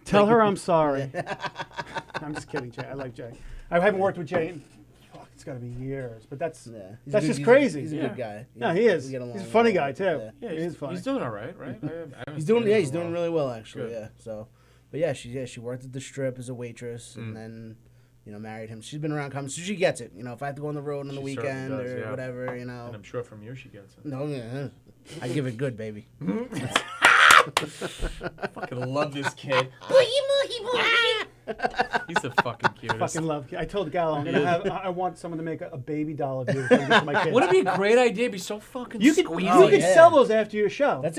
Tell like, her I'm sorry. I'm just kidding, Jay. I like Jay. I haven't worked with Jay in, it's got to be years. But that's He's that's good- just he's- crazy. He's a good guy. No, he is. We get along He's a funny well. guy, too. Yeah, He is funny. He's doing all right? I haven't He's seen doing him in a doing while. really well actually. Good. Yeah. So, but yeah, she worked at the Strip as a waitress, and then married him. She's been around comedy, so she gets it. If I have to go on the road on the She certainly weekend does, or yeah. whatever, And I'm sure from you she gets it. No, yeah, I give it good, baby. I fucking love this kid. He's the fucking cutest. Fucking love. I told Gallo I want someone to make a baby doll of you for my kids. Wouldn't it be a great idea? It'd be so fucking You could squeezy. sell those after your show. That's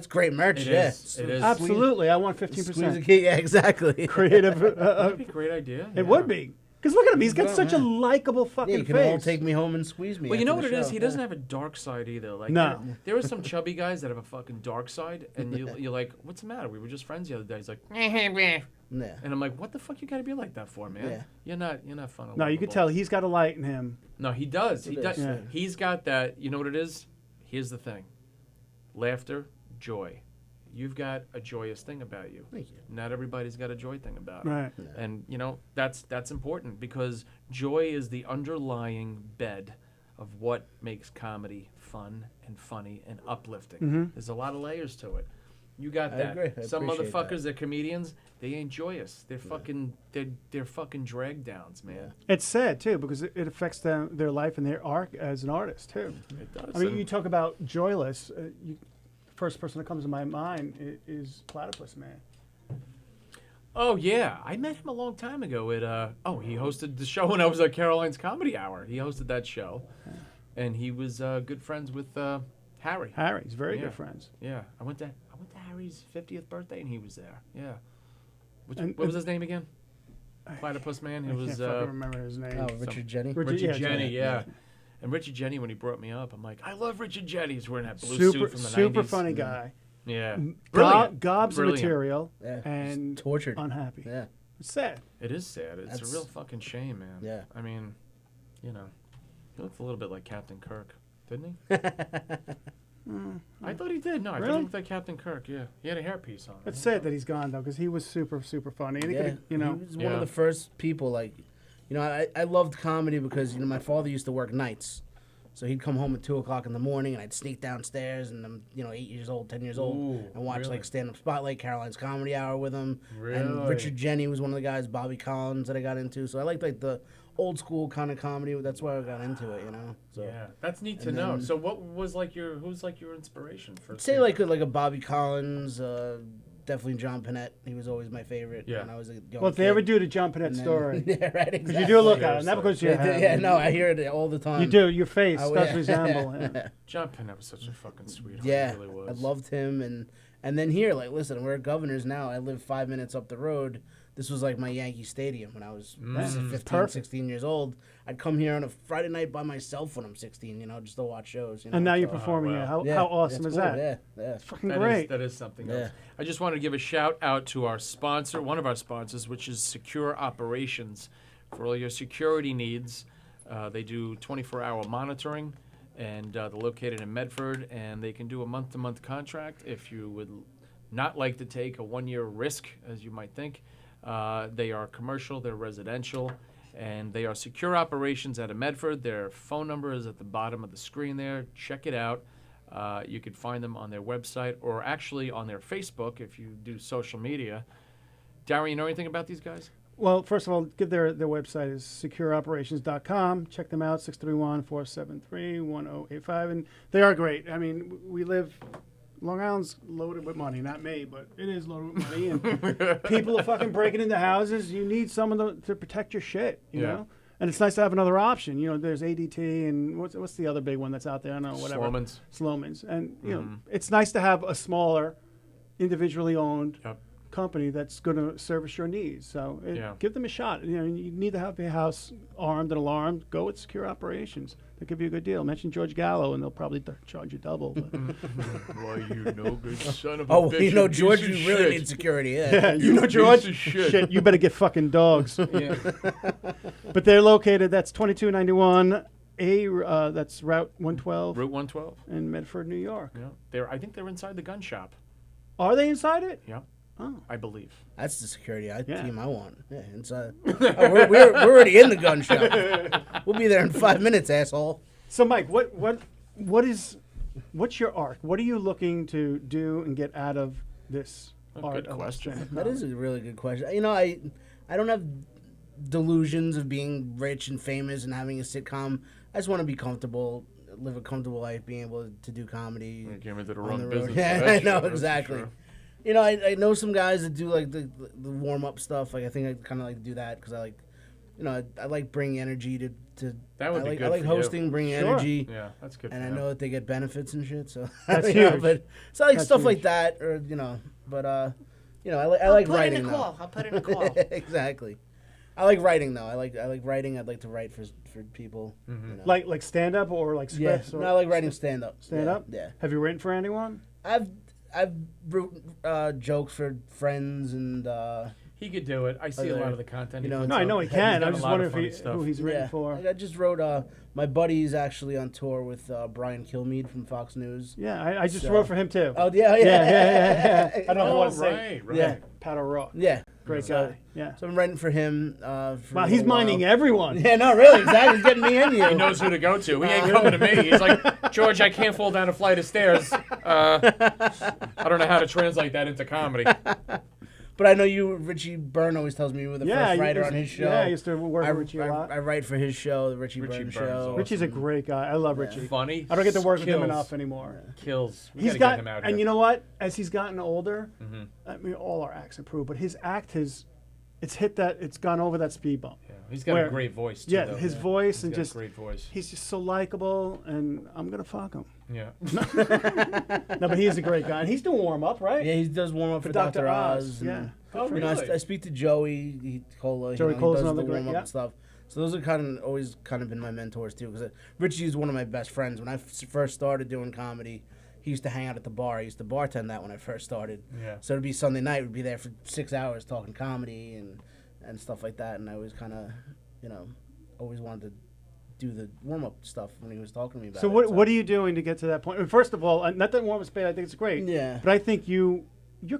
great merch. It Yeah, is. It is. Absolutely. I want Squeeze a 15%. kid, yeah, exactly. Creative. That'd be a great idea. It would be. Because look at him. He's got Yeah, such a man. likable Yeah, fucking you can all face. take me home and squeeze me. Well, you know after what it the is? show. He doesn't have a dark side either. Like No. there are some chubby guys that have a fucking dark side, and you're like, what's the matter? We were just friends the other day. He's like, Yeah. and I'm like, what the fuck you got to be like that for, man? Yeah. You're not fun. No, you could tell he's got a light in him. No, he does. He It does. is, yeah. He's got that. You know what it is? Here's the thing: laughter, joy. You've got a joyous thing about you. Thank you. Not everybody's got a joy thing about it. Right. And that's important because joy is the underlying bed of what makes comedy fun and funny and uplifting. There's a lot of layers to it. You got I that. agree. I Some appreciate motherfuckers, that. they're comedians. They ain't joyous. They're fucking. They're fucking drag downs, man. It's sad, too, because it affects their life and their arc as an artist, too. It does. I mean, And- you talk about joyless. First person that comes to my mind is Platypus Man. Oh yeah, I met him a long time ago at he hosted the show when I was at Caroline's Comedy Hour. He hosted that show, and he was good friends with Harry. Harry's very Yeah. good friends. Yeah, I went to Harry's 50th birthday, and he was there. Yeah, And- what was his name again? Platypus Man. I It was can't fucking remember his name. Oh, Richard Jenny. Richard yeah, Jenny. Yeah. And Richard Jenny, when he brought me up, I'm like, I love Richard Jenny. He's wearing that blue suit from the 90s. Super funny guy. Yeah, Gobs of Brilliant. material Yeah, and tortured. unhappy. Yeah. It's sad. It is sad. It's That's- a real fucking shame, man. Yeah. I mean, he looked a little bit like Captain Kirk, didn't he? I thought he did. No, I thought Really? he looked like Captain Kirk. Yeah, he had a hairpiece on. It's sad that he's gone though, because he was super funny. And he Yeah, could, you know, he was one Yeah. of the first people. Like, I loved comedy because my father used to work nights, so he'd come home at 2:00 in the morning, and I'd sneak downstairs, and I'm 8 years old, 10 years old, Ooh, and watch really? like stand up spotlight, Caroline's Comedy Hour with him, and Really? Richard Jenny was one of the guys, Bobby Collins that I got into. So I liked like the old school kind of comedy. That's why I got into it. So Yeah, that's neat to And know. then- So, what was like who's like your inspiration for? I'd say like a Bobby Collins. Definitely John Panette. He was always my favorite Yeah. when I was a young well, if they kid. ever do the Jump in that And then- story, yeah, right. because Exactly. you do look at it, not because you Yeah, have. yeah, no, I hear it all the time. You do. Your face Oh, does yeah. resemble. Yeah. John Pinette was such a fucking sweetheart. Yeah, He really was. I loved him, and then here, like, listen, we're at Governors now. I live 5 minutes up the road. This was like my Yankee Stadium when I was 15, Perfect. 16 years old. I'd come here on a Friday night by myself when I'm 16, just to watch shows. And now you're so- performing wow. it. How, Yeah, how awesome that's is cool, that? Yeah, yeah. Fucking That is- great. that is something Yeah. else. I just want to give a shout out to our sponsor, one of our sponsors, which is Secure Operations. For all your security needs, they do 24-hour monitoring, and they're located in Medford, and they can do a month-to-month contract if you would not like to take a one-year risk, as you might think. They are commercial, they're residential, and they are Secure Operations out of Medford. Their phone number is at the bottom of the screen there. Check it out. You could find them on their website or actually on their Facebook if you do social media. Daren, you know anything about these guys? Well, first of all, give their website is secureoperations.com. Check them out, 631-473-1085. And they are great. I mean, we live, Long Island's loaded with money. Not me, but it is loaded with money. And people are fucking breaking into houses. You need someone to protect your shit, you Yeah. know? And it's nice to have another option. There's ADT and what's the other big one that's out there? I don't know, whatever. Sloman's. Sloman's. And, it's nice to have a smaller, individually owned Yep. company that's going to service your needs. So Yeah. give them a shot. You need to have your house armed and alarmed. Go with Secure Operations. They'll give you a good deal. Mention George Gallo, and they'll probably charge you double. But Why, you no good son of a Oh, bitch, well, piece George, of you really shit. need security. Yeah. yeah, you know piece George. of shit. You better get fucking dogs. Yeah. But they're located. That's 2291 that's Route 112 Route 112. in Medford, New York. Yeah. I think they're inside the gun shop. Are they inside it? Yeah. I believe. That's the security Yeah. team I want. Yeah, it's, we're already in the gun shop. We'll be there in 5 minutes, asshole. So, Mike, what's your arc? What are you looking to do and get out of this art good of question. stand-up That is comedy? a really good question. You know, I don't have delusions of being rich and famous and having a sitcom. I just want to be comfortable, live a comfortable life, being able to do comedy. You came into the on wrong the road. business. Yeah, for that I shit, know, that's for exactly. sure. You know, I know some guys that do like the warm up stuff. Like I think I kind of like to do that because I like, you know, I like bringing energy to. That would I be like, good I like for you. hosting, bringing Sure. energy. Yeah, that's good. And for I them. know that they get benefits and shit, so That's you know, huge. but it's like That's stuff like huge. that, or you know. But you know, I like writing though. I'll put in a call. Exactly. I like writing though. I like writing. I'd like to write for people. You know. Like stand-up or like yeah, scripts? Or no, I like writing stand up. stand-up? Yeah. Have you written for anyone? I've wrote jokes for friends and He could do it. I see a Other- lot of the content. you he know, puts No, I up. know he He's can. done I a just lot wonder of if funny stuff. who he's written for. Like I just wrote. My buddy's actually on tour with Brian Kilmeade from Fox News. Yeah, I just So- wrote for him too. Oh yeah. yeah. I don't know Oh, what to say. right, right. Yeah. Powder Raw. Yeah. Great So- guy. Yeah. So I'm writing for him. For Wow, a he's little minding while. everyone. Yeah, no, really, exactly. He's getting me and you. He knows who to go to. He ain't coming to me. He's like, George, I can't fall down a flight of stairs. I don't know how to translate that into comedy. But I know you, Richie Byrne, always tells me you were the Yeah, first you writer used- on his show. yeah, I used to work with Richie a lot. I write for his show, the Richie Richie Byrne Byrne's show. awesome. Richie's a great guy. I love Richie. Funny. I don't get to work with him Kills. enough anymore. Kills. We He's gotta got, get him out and here. Mm-hmm. you know what? As he's gotten older, I mean, all our acts improve, but his act it's gone over that speed bump. Yeah, he's got Where- a great voice too. Yeah, though. his voice He's and got a just great voice. he's just so likable, and I'm gonna fuck him. Yeah. No, but he's a great guy, and he's doing warm up, right? Yeah, he does warm up for Dr. Dr. Oz. Oz. Yeah. and, Oh, you know, really? I speak to Joey Cola. Joey he Cola's does another the great- warm up yeah. and stuff. So those are always been my mentors too. Because Richie is one of my best friends. When I first started doing comedy, he used to hang out at the bar. I used to bartend that when I first started. Yeah. So it'd be Sunday night. We'd be there for 6 hours talking comedy and stuff like that. And I always always wanted to do the warm up stuff when he was talking to me about So it. what are you doing to get to that point? First of all, not that warm up space. I think it's great. Yeah. But I think you're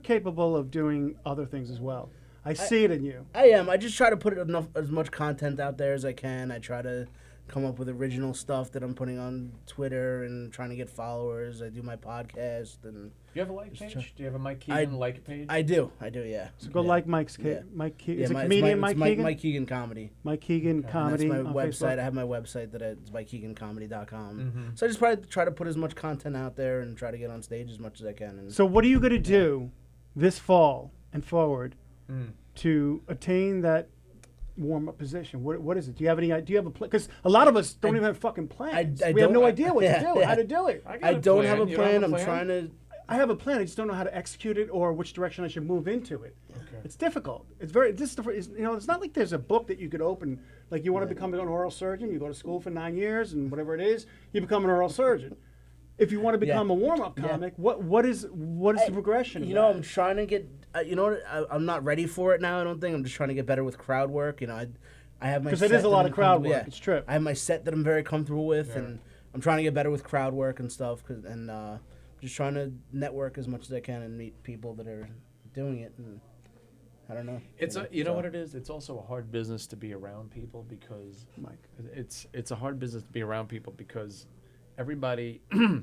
capable of doing other things as well. I see it in you. I am. I just try to put as much content out there as I can. I try to come up with original stuff that I'm putting on Twitter and trying to get followers. I do my podcast and You have a like page? Do you have a Mike I- Keegan like page? I do, yeah. So go Yeah. like Mike's. Yeah. Mike Keegan. Yeah, Is it it's comedian Mike Keegan? Mike Keegan Comedy. Mike Keegan comedy. And that's my on website. Facebook. I have my website it's MikeKeeganComedy.com. Mm-hmm. So I just try to put as much content out there and try to get on stage as much as I can. And So what are you going to do this fall and forward Mm. to attain that warm up position? What is it? Do you have any? Do you have a plan? Because a lot of us don't even have fucking plans. I We have don't- no idea what yeah, to do, yeah. how to do it. got I a don't have a You don't plan. have a I'm trying to. I have a plan. I just don't know how to execute it or which direction I should move into it. Okay. It's difficult. It's very. It's not like there's a book that you could open. Like you want to become an oral surgeon, you go to school for 9 years and whatever it is, you become an oral surgeon. If you want to become a warm-up comic, what is the progression? of You know, that? I'm trying to get. You know what? I'm not ready for it now. I don't think. I'm just trying to get better with crowd work. You know, I have my. Because it set is a that lot I'm of crowd comfortable- work. It's true. I have my set that I'm very comfortable with, and I'm trying to get better with crowd work and stuff. And just trying to network as much as I can and meet people that are doing it. And I don't know. You know what it is? It's also a hard business to be around people because Mike. it's a hard business to be around people because everybody a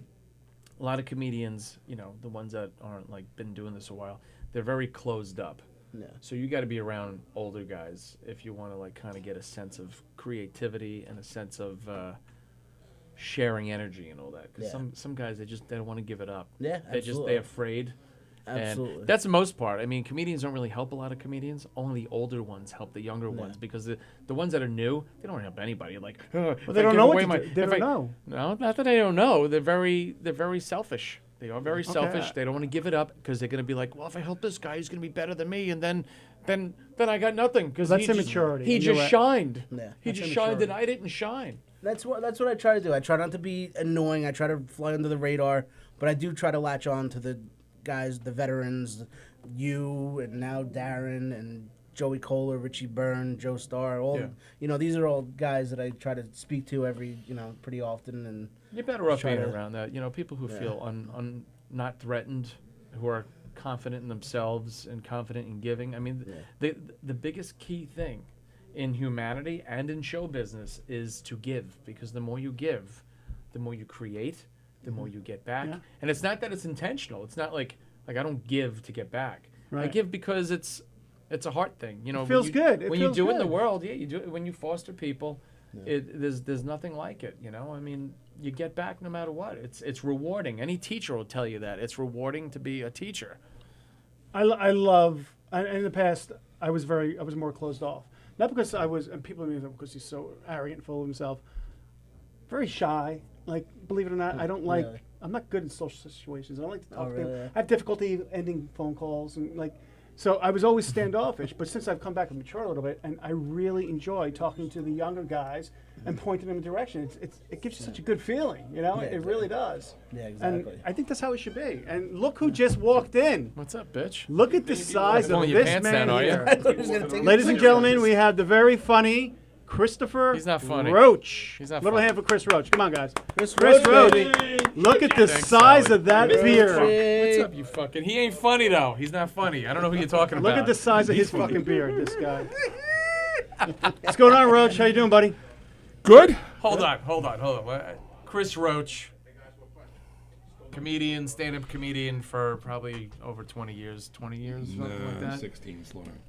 lot of comedians, you know, the ones that aren't like been doing this a while, they're very closed up. Yeah. So you got to be around older guys if you want to like kind of get a sense of creativity and a sense of sharing energy and all that. Because Yeah. some guys they don't want to give it up. Yeah, absolutely. they're afraid. Absolutely. And that's the most part. I mean, comedians don't really help a lot of comedians. Only the older ones help the younger ones because the ones that are new, they don't help anybody. Like, well, they don't know what to do. They don't know. No, not that they don't know. They're very selfish. They are very selfish. Okay. They don't want to give it up because they're going to be like, well, if I help this guy, he's going to be better than me, and then I got nothing because That's immaturity. He You're just right. shined. Yeah. He That's just shined, and immaturity. I didn't shine. That's what I try to do. I try not to be annoying. I try to fly under the radar, but I do try to latch on to the guys, the veterans, you and now Daren and Joey Kohler, Richie Byrne, Joe Starr. All Yeah. these are all guys that I try to speak to pretty often. And You're better off Try being to- around that. You know, people who feel not threatened, who are confident in themselves and confident in giving. I mean, the biggest key thing in humanity and in show business is to give, because the more you give, the more you create, the more you get back. Yeah. And it's not that it's intentional. It's not like I don't give to get back. Right. I give because it's a heart thing. You know, it feels good. When you do it in the world, you do it when you foster people. Yeah. There's nothing like it. You know, I mean, you get back no matter what. It's rewarding. Any teacher will tell you that it's rewarding to be a teacher. I love. In the past, I was more closed off. Not because I was, and people mean because he's so arrogant, full of himself. Very shy. Like, believe it or not, I don't like. Really? I'm not good in social situations. I don't like to talk to people. I have difficulty ending phone calls and like. So I was always standoffish, but since I've come back and matured a little bit, and I really enjoy talking to the younger guys and pointing them in direction. It gives you such a good feeling, you know. It really does. Yeah, exactly. And I think that's how it should be. And look who just walked in. What's up, bitch? Look at the size of this man here. Ladies and gentlemen, we have the very funny Christopher He's not funny. Roach. He's not Little funny. hand for Chris Roach. Come on, guys. Chris Roach. Roach. Look at the size of that beard. What's up, you fucking? He ain't funny though. He's not funny. I don't know who you're talking about. Look at the size of his fucking beard. This guy. What's going on, Roach? How you doing, buddy? Good. Hold on. Chris Roach, comedian, stand-up comedian for probably over 20 years. 20 years, something like that. 16, slow down.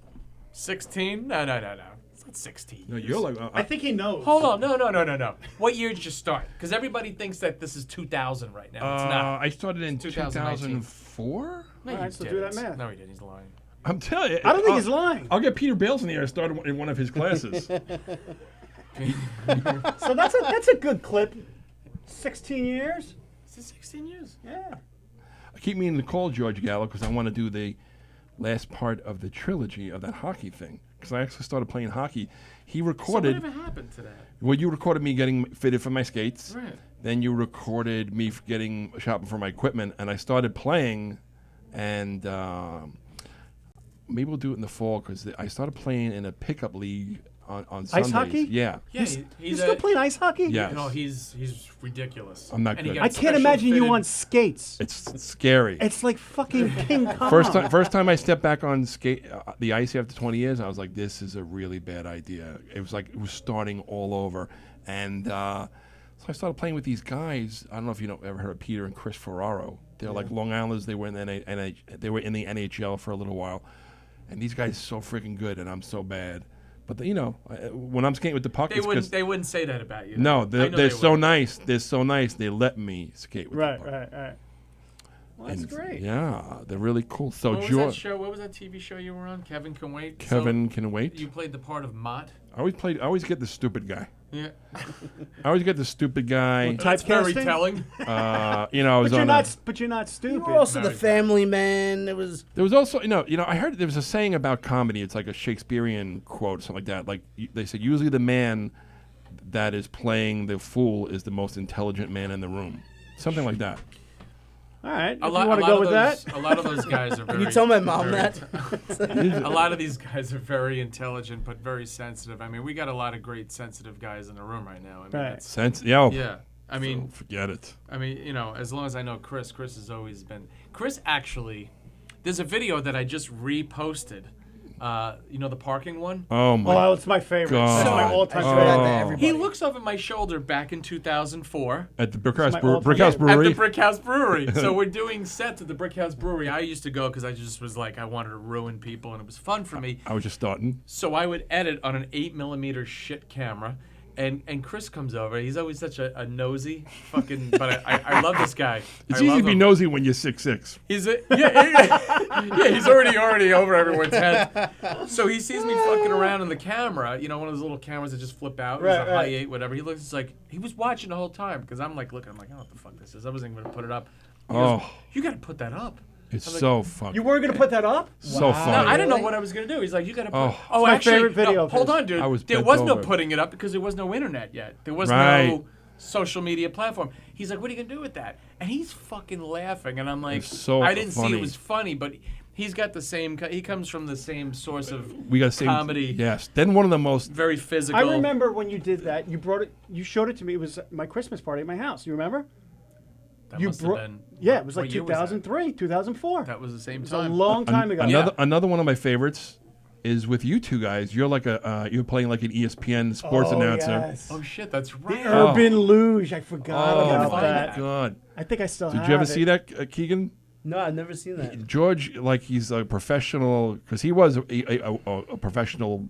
16? No. It's not 16. No, you're like. I think he knows. Hold on. No. What year did you start? Because everybody thinks that this is 2000 right now. It's not. I started in 2004. No, All right, so do that math. No, he didn't. He's lying. I'm telling you. I don't think he's lying. I'll get Peter Bales in the air. I started in one of his classes. So that's a good clip. 16 years? Is it 16 years? Yeah. I keep meaning to call George Gallo because I want to do the last part of the trilogy of that hockey thing. Because I actually started playing hockey. He recorded. So whatever happened to that? Well, you recorded me getting fitted for my skates. Right. Then you recorded me getting shopping for my equipment, and I started playing. And maybe we'll do it in the fall because I started playing in a pickup league on Sundays. Ice hockey? Yeah. He's still playing ice hockey? Yes. You know, he's ridiculous. I'm not good. I can't imagine you on skates. It's scary. It's like fucking King Kong. First time I stepped back on the ice after 20 years, I was like, this is a really bad idea. It was starting all over. And so I started playing with these guys. I don't know if you ever heard of Peter and Chris Ferraro. They're like Long Islanders. They were in they were in the NHL for a little while. And these guys are so freaking good, and I'm so bad. But when I'm skating with the puck, they wouldn't say that about you. No, they're so nice. They're so nice. They let me skate with the puck. Right. Well, that's great. Yeah, they're really cool. So what was that show? What was that TV show you were on? Kevin Can Wait. Kevin Can Wait. You played the part of Mott. I always get the stupid guy. Yeah. I always get the stupid guy. Well, That's very telling. I was but you're not stupid. You were also the family man. There was also, I heard there was a saying about comedy. It's like a Shakespearean quote, something like that. Like they said, usually the man that is playing the fool is the most intelligent man in the room. Something like that. All right. If you want to go with that? A lot of those guys are very... You tell my mom that? A lot of these guys are very intelligent, but very sensitive. I mean, we got a lot of great sensitive guys in the room right now. I mean, Yeah. I mean... forget it. I mean, as long as I know Chris has always been... Chris, actually... There's a video that I just reposted. The parking one? Oh, my Oh, it's my favorite. God. That's my all-time favorite. He looks over my shoulder back in 2004. At the Brickhouse my Brewery. At the Brickhouse Brewery. So we're doing sets at the Brickhouse Brewery. I used to go because I just was like, I wanted to ruin people, and it was fun for me. I was just starting. So I would edit on an 8mm shit camera. And Chris comes over. He's always such a nosy fucking. But I love this guy. It's easy to be nosy when you're 6'6". He's he's already over everyone's head. So he sees me fucking around in the camera. One of those little cameras that just flip out. Right, it's a high 8, whatever. He looks like he was watching the whole time because I'm like looking. I'm like, I don't know what the fuck this is. I wasn't even gonna put it up. He goes, you got to put that up. It's so funny. You weren't going to put that up? So funny. No, I didn't know what I was going to do. He's like, you got to put Oh, actually, my favorite video. hold on, dude. There was no putting it up because there was no internet yet. There was no social media platform. He's like, what are you going to do with that? And he's fucking laughing. And I'm like, I didn't see it was funny, but he's got the same, he comes from the same source of comedy. Yes. Then one of the most. Very physical. I remember when you did that. You showed it to me. It was my Christmas party at my house. You remember? That You must have brought. been. Yeah, it was like what year was that? 2003, 2004. That was the same It was a time. long time ago. Another one of my favorites is with you two guys. You're like you're playing like an ESPN sports announcer. Yes. Oh shit, that's The right. Urban Luge. I forgot Oh about my that. god! I think I still Did have you ever it. see that, Keegan? No, I've never seen that. George, like he's a professional because he was a professional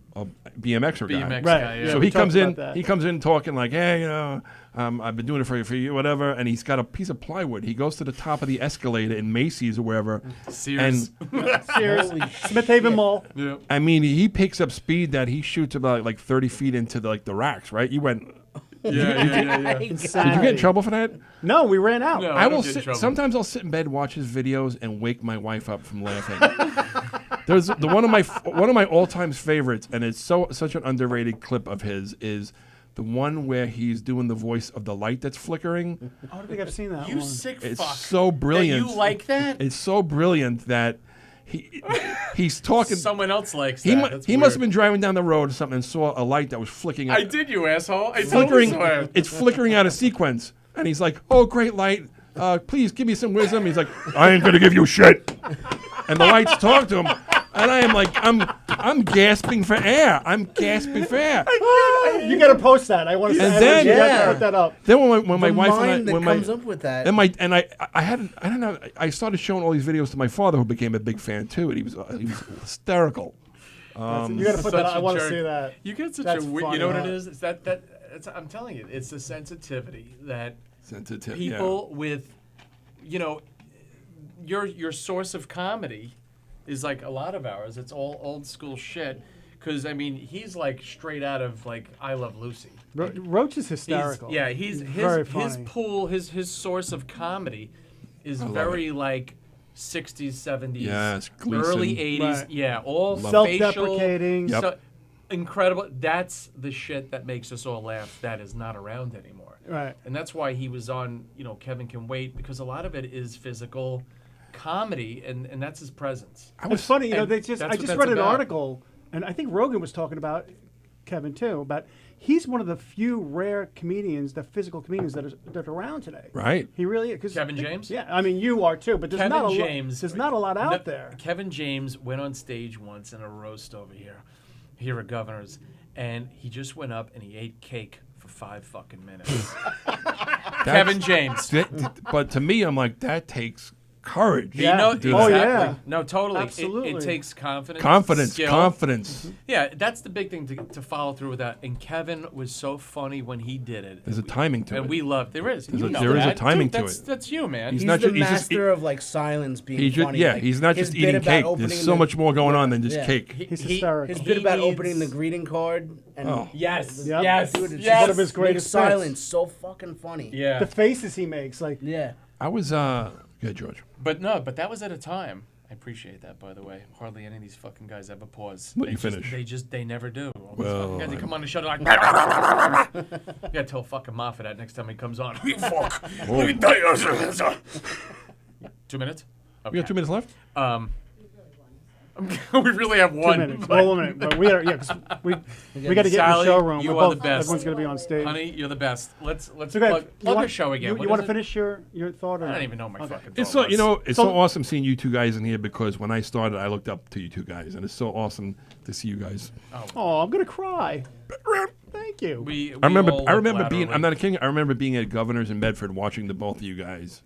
BMXer guy. BMX Right. guy. Yeah. Yeah, So we he comes talked in. about that. He comes in talking like, "Hey, I've been doing it for you, whatever." And he's got a piece of plywood. He goes to the top of the escalator in Macy's or wherever. Sears. Sears, Holy Smith Haven shit. Mall. Yeah. I mean, he picks up speed that he shoots about like 30 feet into the racks. Right? You went. Yeah. Did you get in trouble for that? No, we ran out. No. I will don't get in sit. trouble. Sometimes I'll sit in bed, watch his videos, and wake my wife up from laughing. There's one of my all-time favorites, and it's such an underrated clip of his is the one where he's doing the voice of the light that's flickering. I don't think I've seen that You one. sick It's fuck. so brilliant. That you like that? It's so brilliant that he's talking. Someone else likes He, that. That's he must have weird. been driving down the road or something and saw a light that was flicking out. I did, you asshole. I Flickering. totally saw it. It's flickering out of sequence. And he's like, "Oh, great light. Please give me some wisdom." He's like, "I ain't going to give you shit." And the lights talk to him. And I am like, I'm gasping for air. I'm gasping for air. You got to post that. I want to. And then- you got to Yeah. put that up. Then when my The wife mind and that I, comes up with that. I started showing all these videos to my father, who became a big fan too, and he was hysterical. You got to put that. Such I a want to jerk. see that. You get such That's a weird. funny. You know what it is? It's that. I'm telling you, it's the sensitivity that Sensitive. people with, your source of comedy is like a lot of ours. It's all old school shit. Because I mean, he's like straight out of like I Love Lucy. Roach is hysterical. He's very his funny. pool, his source of comedy is very like 60s, 70s, Yes, Gleason. early 80s. Right. Yeah, all Self-deprecating. facial, Yep. incredible. That's the shit that makes us all laugh. That is not around anymore. Right. And that's why he was on, Kevin Can Wait, because a lot of it is physical comedy, and that's his presence. It's funny, and I that's just what read that's an about. article, and I think Rogan was talking about Kevin too. About he's one of the few rare comedians, the physical comedians that are around today. Right. He really is. 'Cause Kevin James? Yeah, I mean you are too, but there's Kevin not a James. There's not a lot out there. Kevin James went on stage once in a roast over here at Governor's, and he just went up and he ate cake for 5 fucking minutes. Kevin James. But to me, I'm like, that takes courage. Yeah. You know, Do exactly. that. yeah. No, totally. Absolutely. It takes confidence. Confidence. skill. Confidence. Yeah, that's the big thing to follow through with that. And Kevin was so funny when he did it. There's a timing to and it. we loved. There is. There's You a- know there is a that. timing Dude, to it. That's you, man. He's He's not the ju- he's just- master of like silence being He's just, funny. yeah, like, he's not his just bit eating about cake. opening There's so the- much more going on than just Yeah. cake. He's hysterical. His bit about needs- opening the greeting card and Oh. Yes. Yep. Yes. Dude, it's yes. one of his makes greatest silence so fucking funny. Yeah. The faces he makes, like Yeah. I was, good, George. But that was at a time. I appreciate that, by the way. Hardly any of these fucking guys ever pause. Let you finish. They never do. All these Well, fucking guys, they come on the show, they're like, you gotta tell fucking Moffat that next time he comes on. You fuck. Let me tell you. 2 minutes? We got 2 minutes left? We really have 1. 2 minutes. Well, 1 minute, but we are 'cause we got to get in the Sally, showroom. you We're are both- the best. Everyone's going to be on stage. Honey, you're the best. Let's So go ahead. plug You want- the show again. You What want is to it? finish your thought? Or I no? don't even know my Okay. fucking It's thought so, was. it's so awesome seeing you two guys in here because when I started, I looked up to you two guys, and it's so awesome to see you guys. Oh, I'm going to cry. Thank you. We I remember all being. laterally. I'm not kidding. I remember being at Governor's in Bedford watching the both of you guys.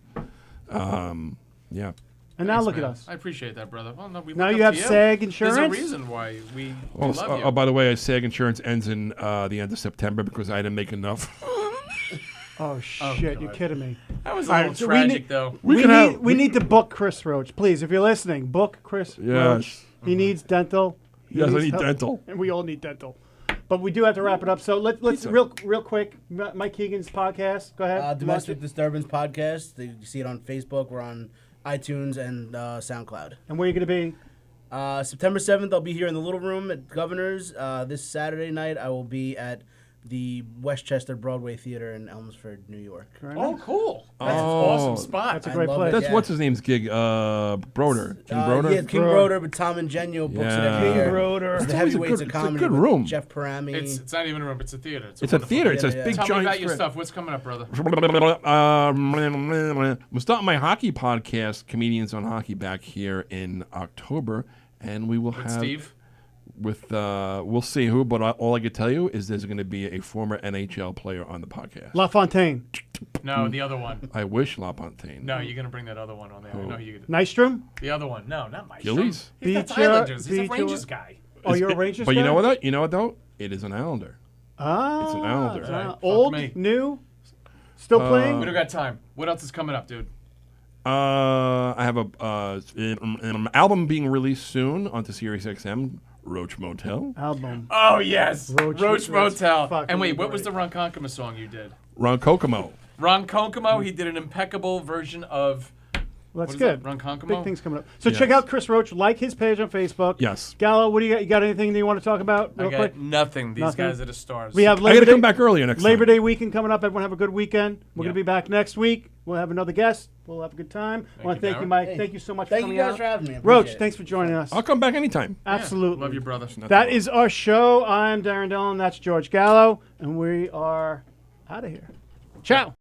Yeah. And now Thanks, look man. at us. I appreciate that, brother. Well, no, we Now look you up have to SAG There's insurance? a reason why we love you. Oh, by the way, SAG insurance ends in the end of September because I didn't make enough. Oh shit! You're God. kidding me. That was a All little right, so we tragic, need- though. We need to book Chris Roach, please. If you're listening, book Chris Roach. He needs dental. He Yes, I needs need help. dental. And we all need dental. But we do have to wrap it up. So let's real quick. Mike Keegan's podcast. Go ahead. Domestic Disturbance Podcast. You see it on Facebook. We're on iTunes and SoundCloud. And where are you going to be? September 7th, I'll be here in the Little Room at Governor's. This Saturday night, I will be at the Westchester Broadway Theater in Elmsford, New York. Very Oh, nice. cool. That's an Oh, awesome spot. That's a I great love place. it. That's Yeah. what's his name's gig. Broder. King Broder. Yeah, King Broder. Broder, but Tom and Genio books it Yeah. every year. King Broder. It's the It's always a heavyweights good- of it's a comedy. good with room. Jeff Parami. It's not even a room. It's a theater. It's a wonderful theater. It's a Yeah, big Tell me giant about your spread. stuff. What's coming up, brother? We're starting my hockey podcast, Comedians on Hockey, back here in October, and we will have Steve? with we'll see who, but all I can tell you is there's going to be a former NHL player on the podcast. LaFontaine. No, the other one. I wish LaPontaine. No, you're gonna bring that other one on there. I know you. Nystrom. The other one. No, not my. Gillies? That's Beecher- Islanders. He's a Beecher- Rangers guy. Oh, you're a Rangers But you guy? know what? You know what though? It is an Islander. Ah, It's an Islander. it's All right, fuck old, me. new, still playing. We don't got time. What else is coming up, dude? I have an album being released soon onto Sirius XM, Roach Motel. Album. Oh yes, Roach- Roach that's Motel. fucking And wait, what was great. the Ron Konkoma song you did? Ron Kokomo. Ron Konkoma. He did an impeccable version of. Well, that's What is good. that, Ron Konkoma? Big things coming up. So Yes. check out Chris Roach. Like his page on Facebook. Yes. Gallo, what do you got? You got anything that you want to talk about I real got quick? nothing. These Nothing? guys are the stars. We have I Labor got to Day. come back earlier next Labor time. Day weekend coming up. Everyone have a good weekend. We're Yeah. going to be back next week. We'll have another guest. We'll have a good time. I want to thank you, Darren. Mike. Hey, Thank you so much Thank for you coming guys out. for having me. I Roach, appreciate it. thanks for joining us. I'll come back anytime. Yeah, Absolutely. love you, brother. That is our show. I'm Daren Dillon. That's George Gallo. And we are out of here. Ciao.